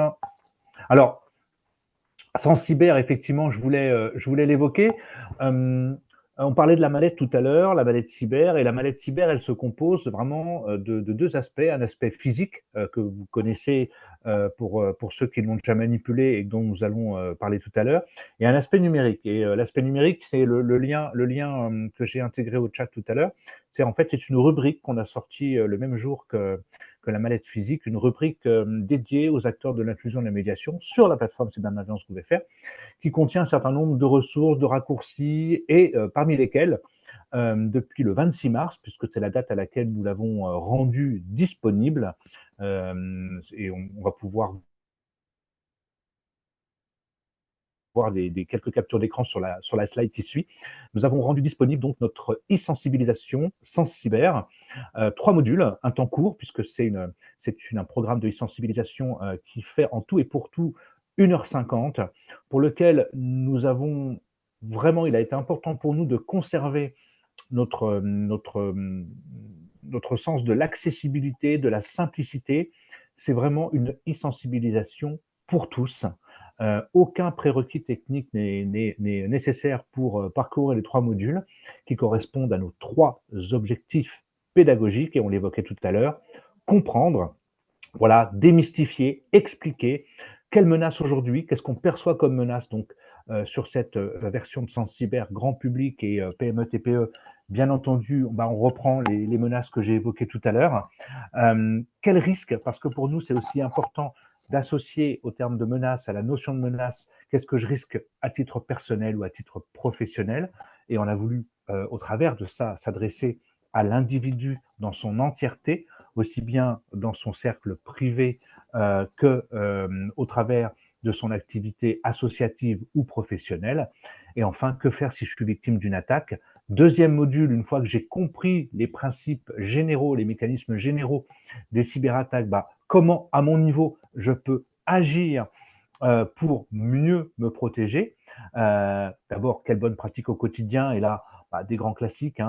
Alors, sans cyber, effectivement, je voulais l'évoquer. On parlait de la mallette tout à l'heure, la mallette cyber, et la mallette cyber, elle se compose vraiment de deux aspects. Un aspect physique que vous connaissez pour ceux qui ne l'ont déjà manipulé et dont nous allons parler tout à l'heure, et un aspect numérique. Et l'aspect numérique, c'est le lien que j'ai intégré au chat tout à l'heure. C'est une rubrique qu'on a sortie le même jour que la mallette physique, une rubrique dédiée aux acteurs de l'inclusion et de la médiation sur la plateforme Cybermalveillance Gouv.fr, qui contient un certain nombre de ressources, de raccourcis, et parmi lesquels, depuis le 26 mars, puisque c'est la date à laquelle nous l'avons rendu disponible, et on va pouvoir voir quelques captures d'écran sur la slide qui suit. Nous avons rendu disponible donc notre e-sensibilisation sans cyber, 3 modules, un temps court, puisque c'est un programme de e-sensibilisation qui fait en tout et pour tout 1h50, pour lequel nous avons vraiment, il a été important pour nous de conserver notre sens de l'accessibilité, de la simplicité. C'est vraiment une e-sensibilisation pour tous. Aucun prérequis technique n'est nécessaire pour parcourir les 3 modules qui correspondent à nos 3 objectifs pédagogiques, et on l'évoquait tout à l'heure: comprendre, voilà, démystifier, expliquer quelles menaces aujourd'hui, qu'est-ce qu'on perçoit comme menace donc sur cette version de Sens Cyber grand public et PME, TPE. Bien entendu, on reprend les menaces que j'ai évoquées tout à l'heure. Quels risques? Parce que pour nous, c'est aussi important d'associer au terme de menace, à la notion de menace, qu'est-ce que je risque à titre personnel ou à titre professionnel. Et on a voulu, au travers de ça, s'adresser à l'individu dans son entièreté, aussi bien dans son cercle privé qu'au travers de son activité associative ou professionnelle. Et enfin, que faire si je suis victime d'une attaque? Deuxième module, une fois que j'ai compris les principes généraux, les mécanismes généraux des cyberattaques, comment, à mon niveau, je peux agir pour mieux me protéger. D'abord, quelles bonnes pratiques au quotidien? Et là, des grands classiques,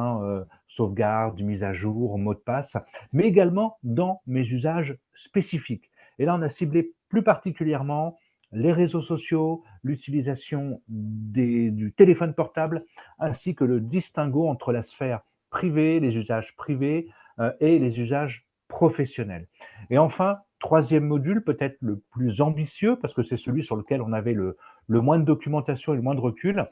sauvegarde, mise à jour, mot de passe, mais également dans mes usages spécifiques. Et là, on a ciblé plus particulièrement les réseaux sociaux, l'utilisation du téléphone portable, ainsi que le distinguo entre la sphère privée, les usages privés et les usages professionnels. Et enfin, troisième module, peut-être le plus ambitieux, parce que c'est celui sur lequel on avait le moins de documentation et le moins de recul: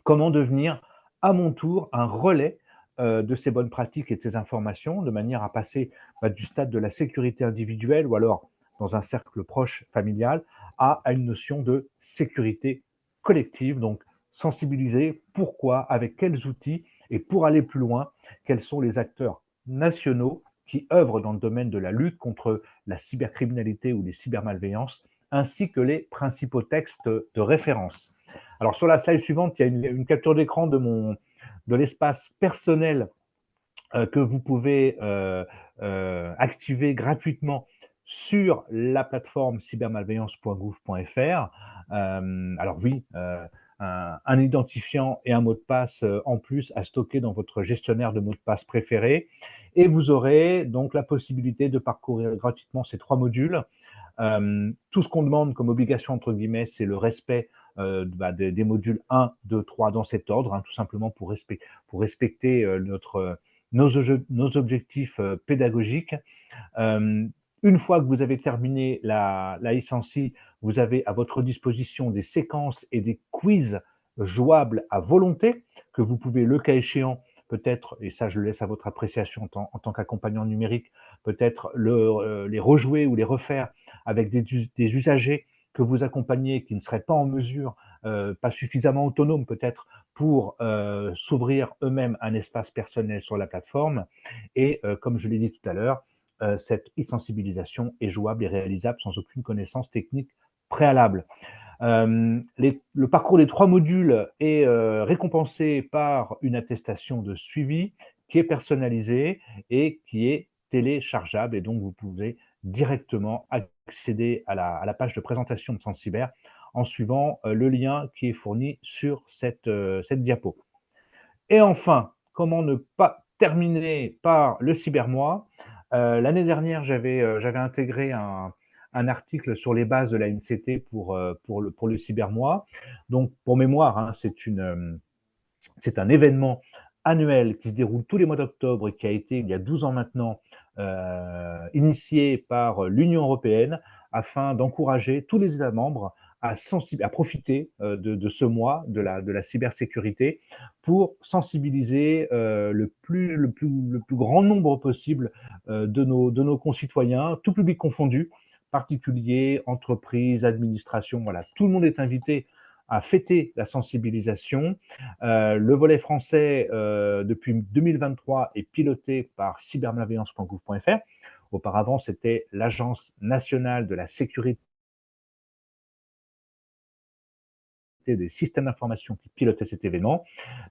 comment devenir à mon tour un relais de ces bonnes pratiques et de ces informations, de manière à passer du stade de la sécurité individuelle, ou alors dans un cercle proche familial, à une notion de sécurité collective. Donc, sensibiliser pourquoi, avec quels outils, et pour aller plus loin, quels sont les acteurs nationaux qui œuvrent dans le domaine de la lutte contre la cybercriminalité ou les cybermalveillances, ainsi que les principaux textes de référence. Alors, sur la slide suivante, il y a une capture d'écran de l'espace personnel que vous pouvez activer gratuitement sur la plateforme cybermalveillance.gouv.fr. Alors oui, un identifiant et un mot de passe en plus à stocker dans votre gestionnaire de mots de passe préféré. Et vous aurez donc la possibilité de parcourir gratuitement ces 3 modules. Tout ce qu'on demande comme obligation, entre guillemets, c'est le respect des modules 1, 2, 3 dans cet ordre, tout simplement pour respecter nos objectifs pédagogiques. Une fois que vous avez terminé la e-sensi, vous avez à votre disposition des séquences et des quiz jouables à volonté que vous pouvez, le cas échéant, peut-être, et ça je le laisse à votre appréciation en tant qu'accompagnant numérique, peut-être les rejouer ou les refaire avec des usagers que vous accompagnez qui ne seraient pas en mesure, pas suffisamment autonomes peut-être, pour s'ouvrir eux-mêmes un espace personnel sur la plateforme. Et comme je l'ai dit tout à l'heure, cette e-sensibilisation est jouable et réalisable sans aucune connaissance technique préalable. Le parcours des 3 modules est récompensé par une attestation de suivi qui est personnalisée et qui est téléchargeable, et donc vous pouvez directement accéder à la page de présentation de Centre Cyber en suivant le lien qui est fourni sur cette diapo. Et enfin, comment ne pas terminer par le cybermois? L'année dernière, j'avais intégré un article sur les bases de la NCT pour le cybermois. Donc, pour mémoire, hein, c'est un événement annuel qui se déroule tous les mois d'octobre et qui a été, il y a 12 ans maintenant, initié par l'Union européenne afin d'encourager tous les États membres à profiter de ce mois de la cybersécurité pour sensibiliser le plus grand nombre possible de nos concitoyens, tout public confondu, particuliers, entreprises, administrations, voilà, tout le monde est invité à fêter la sensibilisation. Le volet français, depuis 2023, est piloté par cybermalveillance.gouv.fr. Auparavant, c'était l'Agence nationale de la sécurité des systèmes d'information qui pilotait cet événement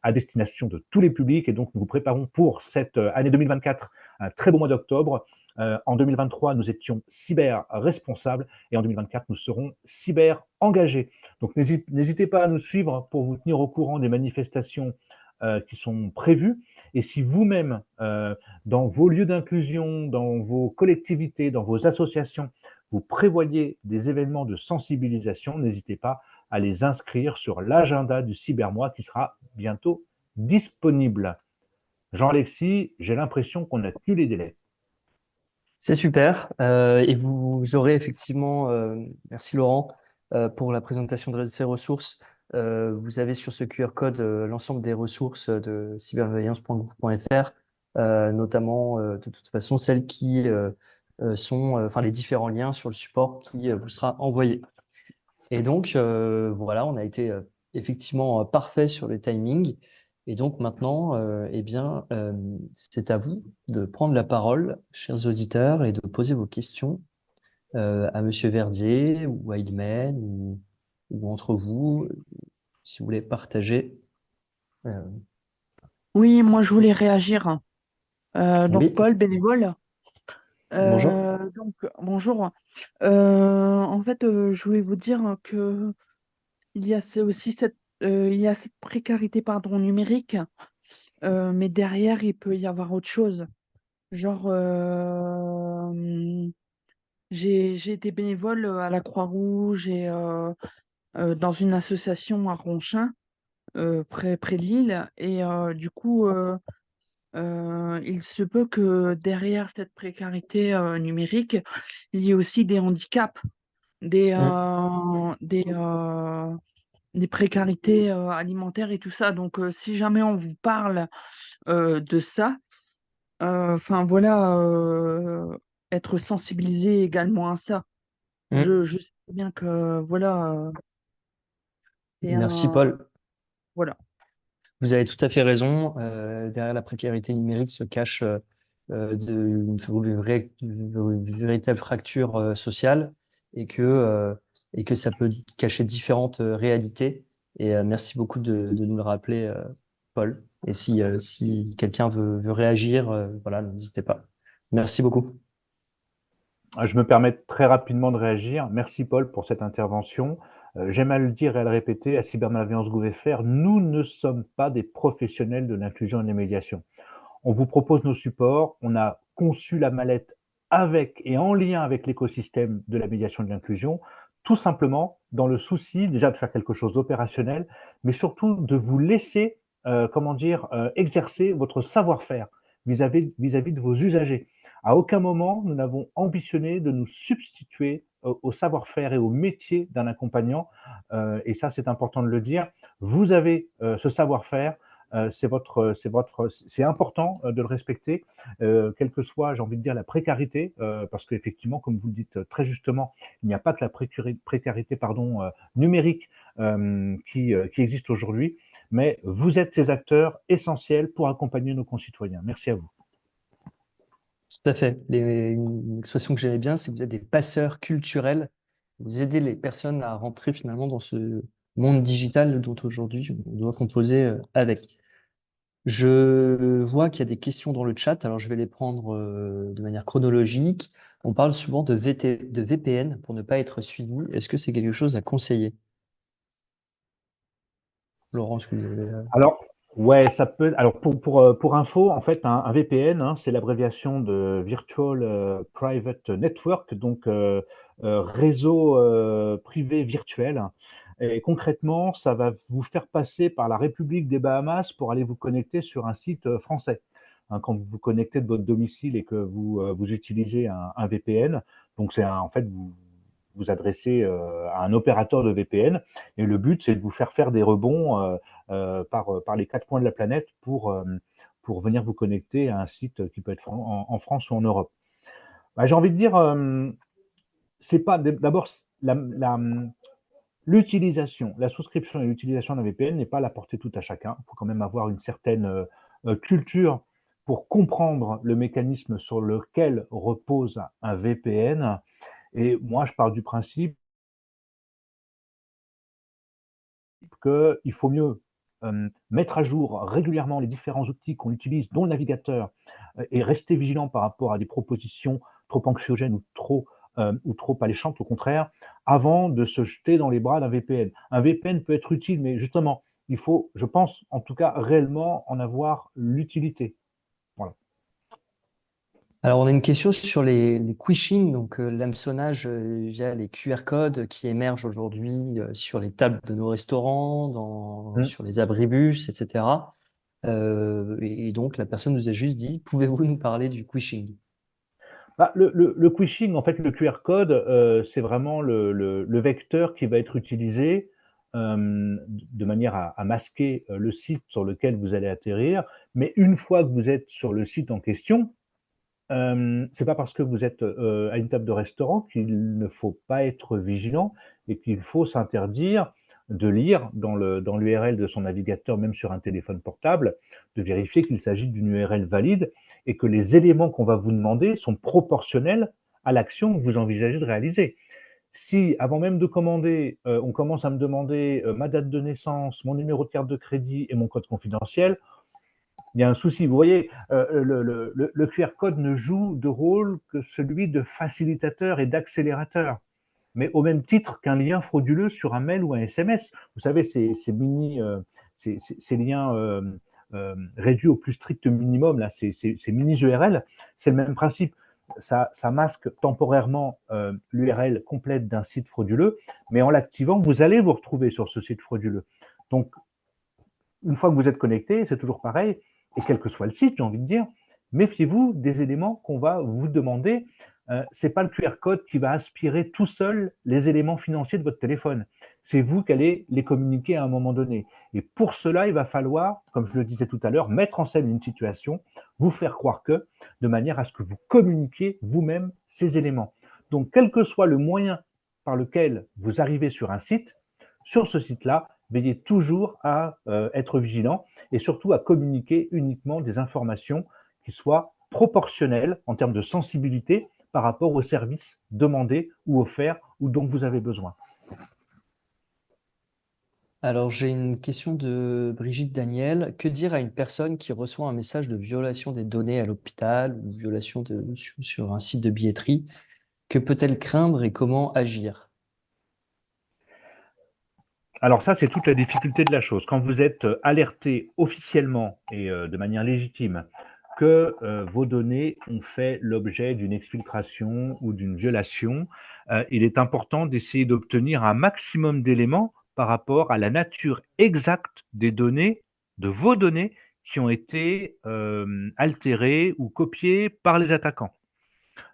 à destination de tous les publics. Et donc, nous vous préparons pour cette année 2024 un très beau mois d'octobre. En 2023, nous étions cyber responsables et en 2024, nous serons cyber engagés. Donc, n'hésitez pas à nous suivre pour vous tenir au courant des manifestations qui sont prévues. Et si vous-même, dans vos lieux d'inclusion, dans vos collectivités, dans vos associations, vous prévoyez des événements de sensibilisation, n'hésitez pas à les inscrire sur l'agenda du cybermois qui sera bientôt disponible. Jean-Alexis, j'ai l'impression qu'on a tenu les délais. C'est super. Et vous aurez effectivement, merci Laurent, pour la présentation de ces ressources. Vous avez sur ce QR code l'ensemble des ressources de cyberveillance.gouv.fr, notamment de toute façon celles qui sont, enfin les différents liens sur le support qui vous sera envoyé. Et donc, voilà, on a été effectivement parfait sur le timing. Et donc maintenant, eh bien, c'est à vous de prendre la parole, chers auditeurs, et de poser vos questions à Monsieur Verdier ou à Ilmen ou entre vous, si vous voulez partager. Euh, Oui, moi je voulais réagir. Donc oui, Paul, bénévole. bonjour. Donc bonjour. En fait, je voulais vous dire que il y a aussi il y a cette précarité pardon numérique, mais derrière il peut y avoir autre chose. Genre, j'ai été bénévole à la Croix-Rouge et dans une association à Ronchin, près de Lille, et du coup. Il se peut que derrière cette précarité numérique, il y ait aussi des handicaps, des, Mm. euh, des, euh, des précarités alimentaires et tout ça. Donc, si jamais on vous parle de ça, enfin voilà, être sensibilisé également à ça. Mm. Je sais bien que voilà, c'est Merci un Paul. voilà. Vous avez tout à fait raison. Derrière la précarité numérique se cache une véritable fracture sociale et et que ça peut cacher différentes réalités. Et merci beaucoup de nous le rappeler, Paul. Et si quelqu'un veut réagir, voilà, n'hésitez pas. Merci beaucoup. Je me permets très rapidement de réagir. Merci Paul pour cette intervention. J'aime à le dire et à le répéter, à Cybermalveillance GouverFR, nous ne sommes pas des professionnels de l'inclusion et de la médiation. On vous propose nos supports, on a conçu la mallette avec et en lien avec l'écosystème de la médiation et de l'inclusion, tout simplement dans le souci déjà de faire quelque chose d'opérationnel, mais surtout de vous laisser, exercer votre savoir-faire vis-à-vis de vos usagers. À aucun moment, nous n'avons ambitionné de nous substituer au savoir-faire et au métier d'un accompagnant. Et ça, c'est important de le dire. Vous avez ce savoir-faire, c'est important de le respecter, quelle que soit, j'ai envie de dire, la précarité, parce qu'effectivement, comme vous le dites très justement, il n'y a pas que la précarité numérique qui existe aujourd'hui, mais vous êtes ces acteurs essentiels pour accompagner nos concitoyens. Merci à vous. Tout à fait. Une expression que j'aimais bien, c'est que vous êtes des passeurs culturels. Vous aidez les personnes à rentrer finalement dans ce monde digital dont aujourd'hui on doit composer avec. Je vois qu'il y a des questions dans le chat, alors je vais les prendre de manière chronologique. On parle souvent de VPN pour ne pas être suivi. Est-ce que c'est quelque chose à conseiller? Laurent, est-ce que vous avez... Alors, ouais, ça peut. Alors, pour info, en fait, un VPN, hein, c'est l'abréviation de Virtual Private Network, donc réseau privé virtuel. Et concrètement, ça va vous faire passer par la République des Bahamas pour aller vous connecter sur un site français. Hein, quand vous vous connectez de votre domicile et que vous utilisez un VPN, donc en fait, vous vous adressez à un opérateur de VPN, et le but, c'est de vous faire des rebonds par les quatre coins de la planète pour venir vous connecter à un site qui peut être en France ou en Europe. Bah, j'ai envie de dire, c'est pas d'abord l'utilisation, la souscription et l'utilisation d'un VPN n'est pas à la portée tout à chacun. Il faut quand même avoir une certaine culture pour comprendre le mécanisme sur lequel repose un VPN. Et moi, je pars du principe qu'il faut mieux mettre à jour régulièrement les différents outils qu'on utilise, dont le navigateur, et rester vigilant par rapport à des propositions trop anxiogènes ou trop alléchantes, au contraire, avant de se jeter dans les bras d'un VPN. Un VPN peut être utile, mais justement, il faut, je pense, en tout cas, réellement en avoir l'utilité. Voilà. Alors, on a une question sur les phishing, donc l'hameçonnage via les QR codes qui émergent aujourd'hui sur les tables de nos restaurants, Mmh. sur les abribus, etc. Et donc, la personne nous a juste dit, pouvez-vous nous parler du phishing? Bah, le phishing, en fait, le QR code, c'est vraiment le vecteur qui va être utilisé de manière à masquer le site sur lequel vous allez atterrir. Mais une fois que vous êtes sur le site en question, c'est pas parce que vous êtes à une table de restaurant qu'il ne faut pas être vigilant et qu'il faut s'interdire de lire dans l'URL de son navigateur, même sur un téléphone portable, de vérifier qu'il s'agit d'une URL valide et que les éléments qu'on va vous demander sont proportionnels à l'action que vous envisagez de réaliser. Si, avant même de commander, on commence à me demander ma date de naissance, mon numéro de carte de crédit et mon code confidentiel, il y a un souci. Vous voyez, le QR code ne joue de rôle que celui de facilitateur et d'accélérateur, mais au même titre qu'un lien frauduleux sur un mail ou un SMS. Vous savez, ces liens réduits au plus strict minimum, là, ces mini URL, c'est le même principe. Ça masque temporairement l'URL complète d'un site frauduleux, mais en l'activant, vous allez vous retrouver sur ce site frauduleux. Donc, une fois que vous êtes connecté, c'est toujours pareil, et quel que soit le site, j'ai envie de dire, méfiez-vous des éléments qu'on va vous demander. Ce n'est pas le QR code qui va aspirer tout seul les éléments financiers de votre téléphone. C'est vous qui allez les communiquer à un moment donné. Et pour cela, il va falloir, comme je le disais tout à l'heure, mettre en scène une situation, vous faire croire que, de manière à ce que vous communiquiez vous-même ces éléments. Donc, quel que soit le moyen par lequel vous arrivez sur un site, sur ce site-là, veillez toujours à être vigilant et surtout à communiquer uniquement des informations qui soient proportionnelles en termes de sensibilité par rapport aux services demandés ou offerts ou dont vous avez besoin. Alors, j'ai une question de Brigitte Daniel. Que dire à une personne qui reçoit un message de violation des données à l'hôpital ou violation sur un site de billetterie? Que peut-elle craindre et comment agir? Alors ça, c'est toute la difficulté de la chose. Quand vous êtes alerté officiellement et de manière légitime que vos données ont fait l'objet d'une exfiltration ou d'une violation, il est important d'essayer d'obtenir un maximum d'éléments par rapport à la nature exacte des données, de vos données, qui ont été altérées ou copiées par les attaquants.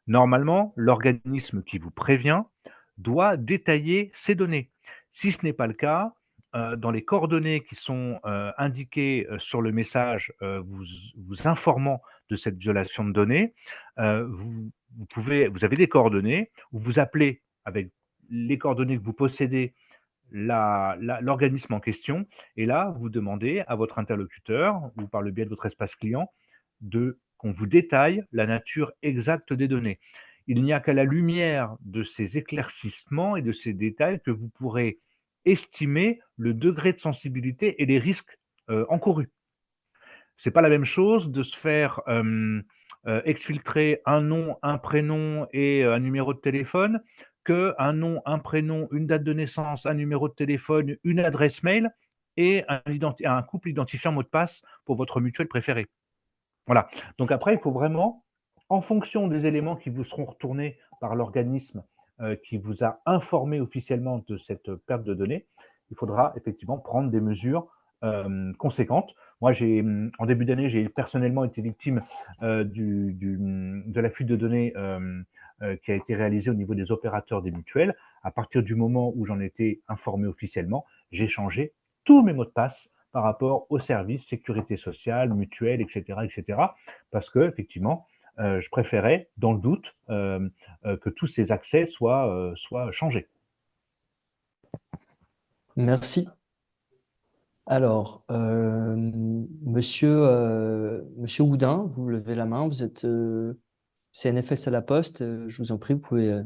Normalement, l'organisme qui vous prévient doit détailler ces données. Si ce n'est pas le cas, dans les coordonnées qui sont indiquées sur le message vous informant de cette violation de données, vous avez des coordonnées, où vous appelez avec les coordonnées que vous possédez l'organisme en question, et là, vous demandez à votre interlocuteur, ou par le biais de votre espace client, qu'on vous détaille la nature exacte des données. Il n'y a qu'à la lumière de ces éclaircissements et de ces détails que vous pourrez estimer le degré de sensibilité et les risques encourus. C'est pas la même chose de se faire exfiltrer un nom, un prénom et un numéro de téléphone qu'un nom, un prénom, une date de naissance, un numéro de téléphone, une adresse mail et un couple identifiant mot de passe pour votre mutuelle préférée. Voilà. Donc après, il faut vraiment, en fonction des éléments qui vous seront retournés par l'organisme qui vous a informé officiellement de cette perte de données, il faudra effectivement prendre des mesures conséquentes. Moi, en début d'année, j'ai personnellement été victime de la fuite de données qui a été réalisée au niveau des opérateurs des mutuelles. À partir du moment où j'en étais informé officiellement, j'ai changé tous mes mots de passe par rapport aux services sécurité sociale, mutuelle, etc., parce que effectivement, je préférais, dans le doute, que tous ces accès soient changés. Merci. Alors, monsieur Houdin, vous levez la main, vous êtes CNFS à la Poste, je vous en prie, vous pouvez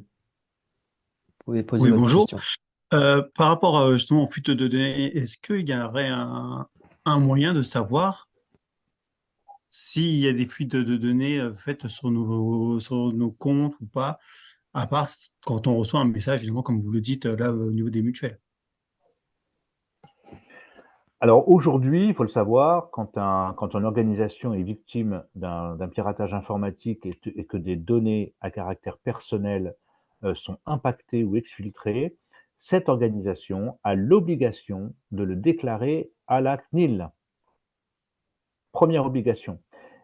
poser Oui, votre bonjour. question. Par rapport justement aux fuites de données, est-ce qu'il y aurait un moyen de savoir s'il y a des fuites de données faites sur nos comptes ou pas, à part quand on reçoit un message, évidemment, comme vous le dites là au niveau des mutuelles? Alors aujourd'hui, il faut le savoir, quand une organisation est victime d'un piratage informatique et que des données à caractère personnel sont impactées ou exfiltrées, cette organisation a l'obligation de le déclarer à la CNIL. Première obligation.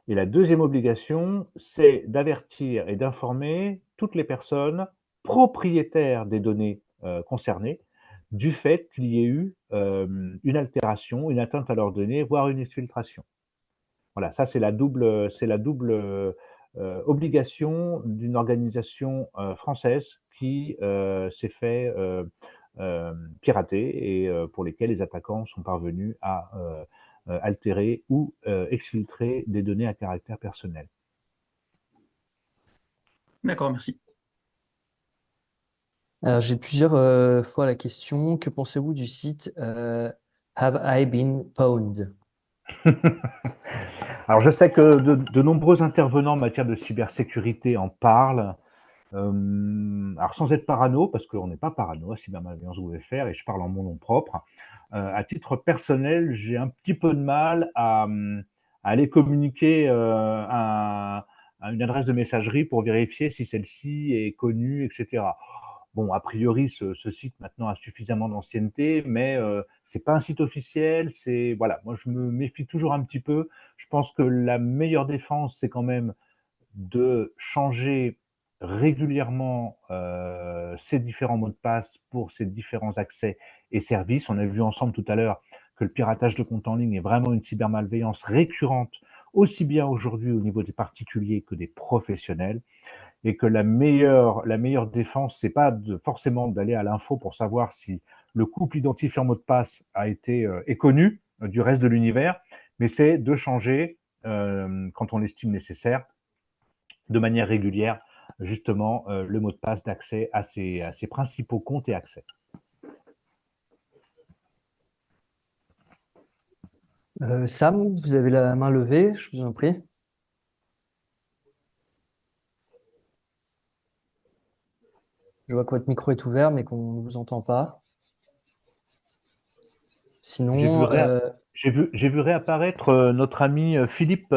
Et la deuxième obligation, c'est d'avertir et d'informer toutes les personnes propriétaires des données concernées du fait qu'il y ait eu une altération, une atteinte à leurs données, voire une exfiltration. Voilà, ça c'est la double obligation d'une organisation française qui s'est fait pirater et pour lesquelles les attaquants sont parvenus à altérer ou exfiltrer des données à caractère personnel. D'accord, merci. Alors, j'ai plusieurs fois la question, que pensez-vous du site Have I Been Pwned? Alors je sais que de nombreux intervenants en matière de cybersécurité en parlent. Alors sans être parano, parce qu'on n'est pas parano à Cybermalveillance WFR et je parle en mon nom propre. À titre personnel, j'ai un petit peu de mal à aller communiquer à une adresse de messagerie pour vérifier si celle-ci est connue, etc. Bon, a priori, ce site maintenant a suffisamment d'ancienneté, mais c'est pas un site officiel. C'est voilà, moi je me méfie toujours un petit peu. Je pense que la meilleure défense, c'est quand même de changer régulièrement ces différents mots de passe pour ces différents accès et services. On a vu ensemble tout à l'heure que le piratage de comptes en ligne est vraiment une cybermalveillance récurrente, aussi bien aujourd'hui au niveau des particuliers que des professionnels, et que la meilleure défense, c'est pas forcément d'aller à l'info pour savoir si le couple identifiant mot de passe est connu du reste de l'univers, mais c'est de changer, quand on l'estime nécessaire, de manière régulière, justement, le mot de passe d'accès à ces principaux comptes et accès. Sam, vous avez la main levée, je vous en prie. Je vois que votre micro est ouvert, mais qu'on ne vous entend pas. Sinon, j'ai vu réapparaître notre ami Philippe.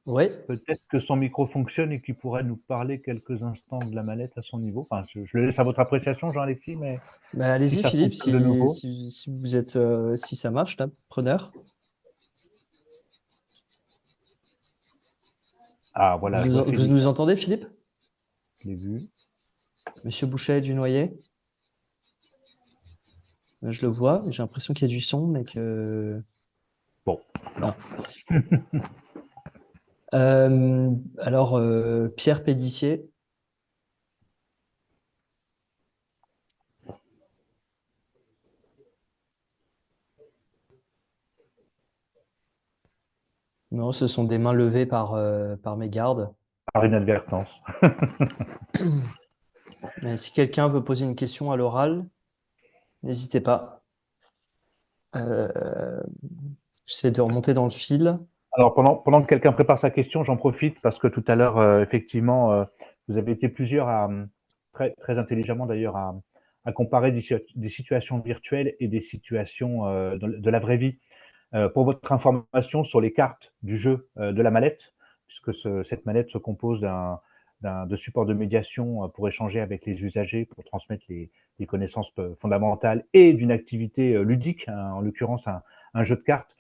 oui. Peut-être que son micro fonctionne et qu'il pourrait nous parler quelques instants de la manette à son niveau. Enfin, je le laisse à votre appréciation, Jean-Alexis, mais Bah, allez-y, si ça Philippe, fonctionne de nouveau. si vous êtes, si ça marche, là, preneur. Ah, voilà. Vous nous entendez, Philippe? Je l'ai vu. Monsieur Bouchet du Noyer? Je le vois, j'ai l'impression qu'il y a du son, mais que... Bon, non. Alors, Pierre Pédissier. Non, ce sont des mains levées par mes gardes. Par inadvertance. Mais si quelqu'un veut poser une question à l'oral, n'hésitez pas. J'essaie de remonter dans le fil. Alors, pendant que quelqu'un prépare sa question, j'en profite parce que tout à l'heure, effectivement, vous avez été plusieurs très, très intelligemment d'ailleurs, à comparer des situations virtuelles et des situations de la vraie vie. Pour votre information sur les cartes du jeu de la mallette, puisque cette mallette se compose de supports de médiation pour échanger avec les usagers, pour transmettre les connaissances fondamentales et d'une activité ludique, hein, en l'occurrence un jeu de cartes.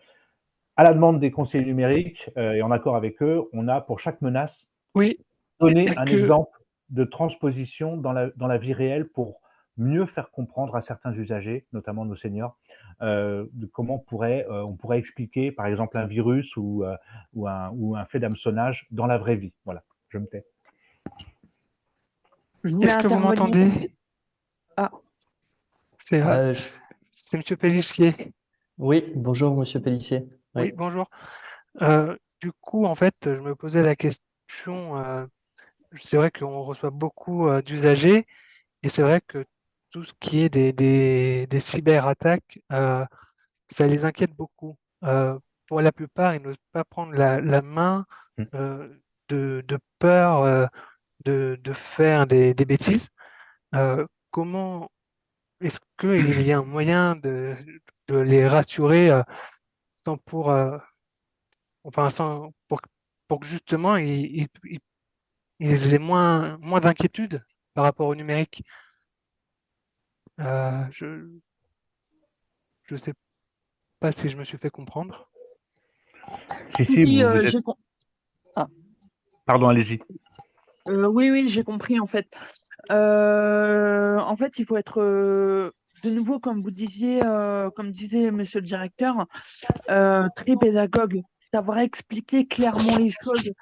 À la demande des conseillers numériques et en accord avec eux, on a pour chaque menace Oui, donné est-ce un que exemple de transposition dans la vie réelle pour mieux faire comprendre à certains usagers, notamment nos seniors, de comment on pourrait expliquer, par exemple, un virus ou un fait d'hameçonnage dans la vraie vie. Voilà, je me tais. Je voulais est-ce que vous intervenir. m'entendez? Ah, C'est Je- c'est Monsieur Pellissier. Oui, bonjour Monsieur Pellissier. Oui, Oui. bonjour. Du coup, en fait, je me posais la question. C'est vrai qu'on reçoit beaucoup d'usagers et c'est vrai que tout ce qui est des cyberattaques, ça les inquiète beaucoup. Pour la plupart, ils n'osent pas prendre la main Mm. euh, de peur de faire des bêtises. Comment est-ce qu'il y a un moyen de les rassurer sans pour, enfin, pour que justement ils aient moins d'inquiétude par rapport au numérique? Je ne sais pas si je me suis fait comprendre. Si, oui, vous êtes. ah, Pardon, allez-y. oui, oui, j'ai compris en fait. En fait, il faut être de nouveau, comme vous disiez, comme disait Monsieur le directeur, très pédagogue, savoir expliquer clairement les choses,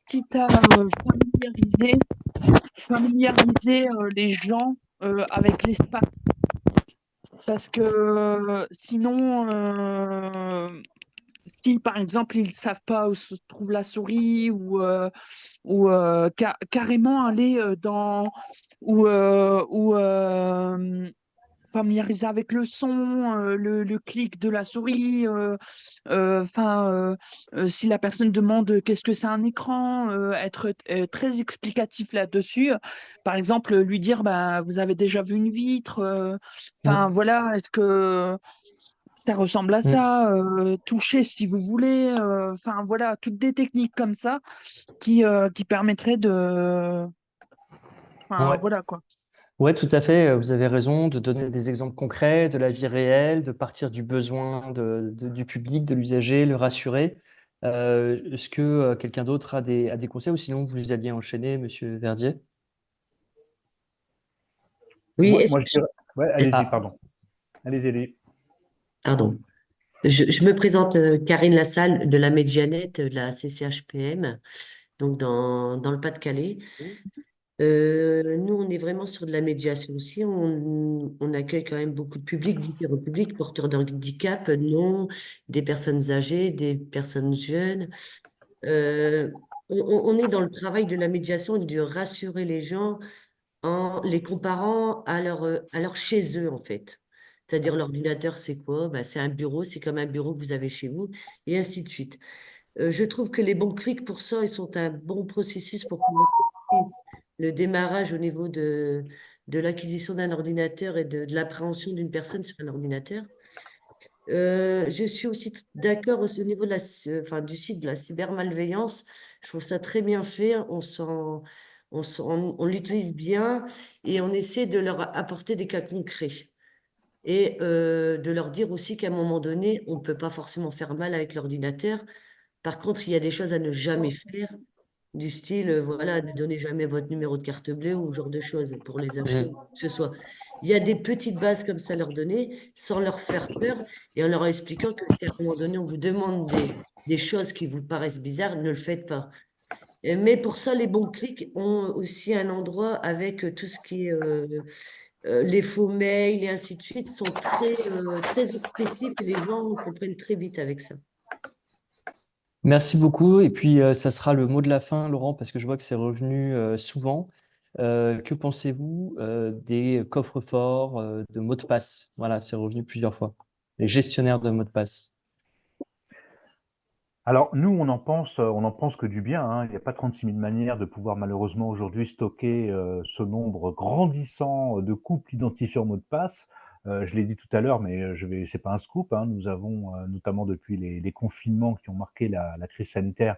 quitte à familiariser les gens avec l'espace. Parce que sinon, si par exemple ils savent pas où se trouve la souris ou carrément aller dans ou familiariser avec le son, le clic de la souris. Enfin, si la personne demande qu'est-ce que c'est un écran, être très explicatif là-dessus. Par exemple, lui dire, bah, vous avez déjà vu une vitre. Enfin, Mm. voilà, est-ce que ça ressemble à Mm. ça? Toucher si vous voulez. Enfin, voilà, toutes des techniques comme ça qui permettraient de. Enfin, Ouais. voilà quoi. Ouais, tout à fait. Vous avez raison de donner des exemples concrets de la vie réelle, de partir du besoin du public, de l'usager, le rassurer. Est-ce que quelqu'un d'autre a des conseils ou sinon vous alliez enchaîner, Monsieur Verdier? Oui, Moi, je dirais. Ouais, allez-y, Ah, pardon. Allez-y, allez-y. pardon. Je me présente Karine Lassalle de la Médianette de la CCHPM, donc dans le Pas-de-Calais. Nous, on est vraiment sur de la médiation aussi. On accueille quand même beaucoup de publics, différents publics, porteurs de handicap, non, des personnes âgées, des personnes jeunes. Euh, on est dans le travail de la médiation et de rassurer les gens en les comparant à leur chez eux, en fait. C'est-à-dire, l'ordinateur, c'est quoi? Bah, c'est un bureau, c'est comme un bureau que vous avez chez vous, et ainsi de suite. Je trouve que les bons clics pour ça, ils sont un bon processus pour pouvoir le démarrage au niveau de l'acquisition d'un ordinateur et de l'appréhension d'une personne sur un ordinateur. Je suis aussi d'accord au niveau de enfin, du site de la cybermalveillance. Je trouve ça très bien fait. On l'utilise bien et on essaie de leur apporter des cas concrets et de leur dire aussi qu'à un moment donné, on ne peut pas forcément faire mal avec l'ordinateur. Par contre, il y a des choses à ne jamais faire, du style, voilà, ne donnez jamais votre numéro de carte bleue ou ce genre de choses pour les achats, mm. ou que ce soit. Il y a des petites bases comme ça à leur donner, sans leur faire peur, et en leur expliquant que si à un moment donné, on vous demande des choses qui vous paraissent bizarres, ne le faites pas. Mais pour ça, les bons clics ont aussi un endroit avec tout ce qui est les faux mails et ainsi de suite, sont très expressifs et les gens comprennent très vite avec ça. Merci beaucoup. Et puis, ça sera le mot de la fin, Laurent, parce que je vois que c'est revenu souvent. Que pensez-vous des coffres-forts de mots de passe? Voilà, c'est revenu plusieurs fois. Les gestionnaires de mots de passe. Alors, nous, on en pense que du bien, hein. Il n'y a pas 36 000 manières de pouvoir malheureusement aujourd'hui stocker ce nombre grandissant de couples identifiants mot de passe. Je l'ai dit tout à l'heure, mais c'est pas un scoop, hein. Nous avons, notamment depuis les confinements qui ont marqué la crise sanitaire,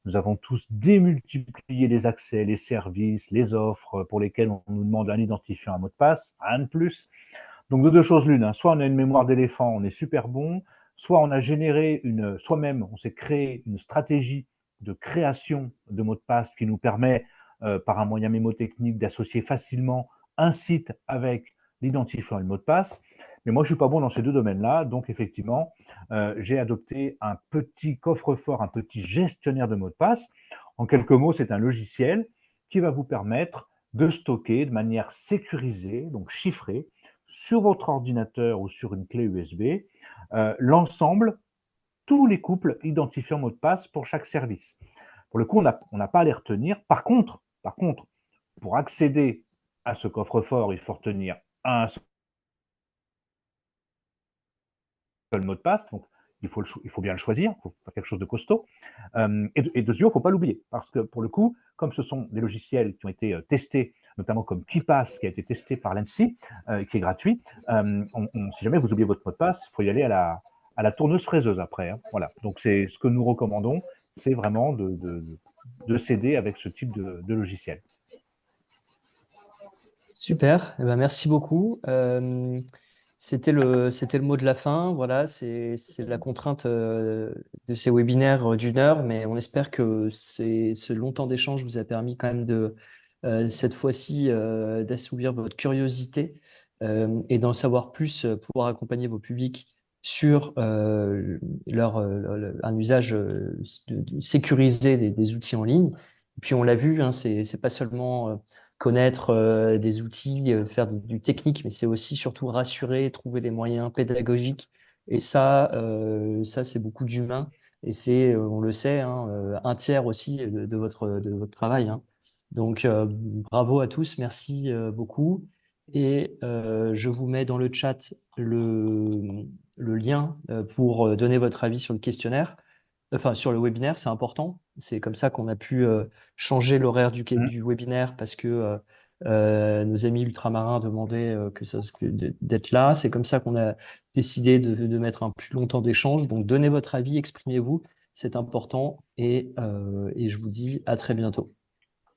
nous avons tous démultiplié les accès, les services, les offres pour lesquels on nous demande un identifiant, un mot de passe, un de plus. Donc de deux choses l'une, hein. Soit on a une mémoire d'éléphant, on est super bon, soit on a généré soi-même, on s'est créé une stratégie de création de mots de passe qui nous permet, par un moyen mémotechnique, d'associer facilement un site avec l'identifiant et le mot de passe. Mais moi, je suis pas bon dans ces deux domaines-là, donc effectivement, j'ai adopté un petit coffre-fort, un petit gestionnaire de mots de passe. En quelques mots, c'est un logiciel qui va vous permettre de stocker de manière sécurisée, donc chiffrée, sur votre ordinateur ou sur une clé USB, l'ensemble, tous les couples identifiants mot de passe pour chaque service. Pour le coup, on n'a pas à les retenir. Par contre, pour accéder à ce coffre-fort, il faut retenir un seul mot de passe. Donc, il faut bien le choisir, il faut faire quelque chose de costaud. Et deuxièmement, il ne faut pas l'oublier, parce que pour le coup, comme ce sont des logiciels qui ont été testés, notamment comme KeePass, qui a été testé par l'ANSSI, qui est gratuit, si jamais vous oubliez votre mot de passe, il faut y aller à la tourneuse fraiseuse après, hein. Voilà. Donc, c'est ce que nous recommandons, c'est vraiment de s'aider avec ce type de logiciel. Super, eh ben, merci beaucoup. C'était le mot de la fin. Voilà, c'est la contrainte de ces webinaires d'une heure, mais on espère que ce long temps d'échange vous a permis quand même cette fois-ci d'assouvir votre curiosité et d'en savoir plus, pouvoir accompagner vos publics sur un usage sécurisé des outils en ligne. Et puis on l'a vu, hein, c'est pas seulement connaître des outils, faire du technique, mais c'est aussi surtout rassurer, trouver les moyens pédagogiques. Et ça c'est beaucoup d'humain. Et c'est, on le sait, hein, un tiers aussi de votre travail, hein. Donc, bravo à tous, merci beaucoup. Et je vous mets dans le chat le lien pour donner votre avis sur le questionnaire, enfin sur le webinaire, c'est important. C'est comme ça qu'on a pu changer l'horaire du webinaire parce que nos amis ultramarins demandaient d'être là. C'est comme ça qu'on a décidé de mettre un plus long temps d'échange. Donc, donnez votre avis, exprimez-vous, c'est important. Et je vous dis à très bientôt.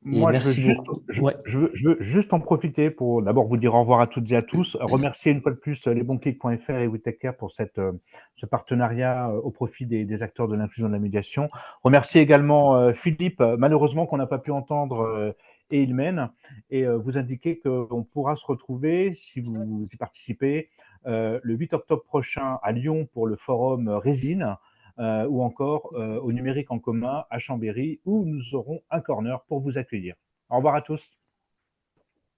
Et Moi, merci beaucoup. Ouais. je veux juste en profiter pour d'abord vous dire au revoir à toutes et à tous, remercier une fois de plus lesbonclics.fr et WeTakeCare pour ce partenariat au profit des acteurs de l'inclusion de la médiation. Remercier également Philippe, malheureusement qu'on n'a pas pu entendre, et Ilmen, et vous indiquer qu'on pourra se retrouver, si vous y participez, le 8 octobre prochain à Lyon pour le forum Résine, ou encore au numérique en commun à Chambéry, où nous aurons un corner pour vous accueillir. Au revoir à tous.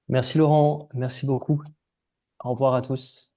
Merci Laurent, merci beaucoup. Au revoir à tous.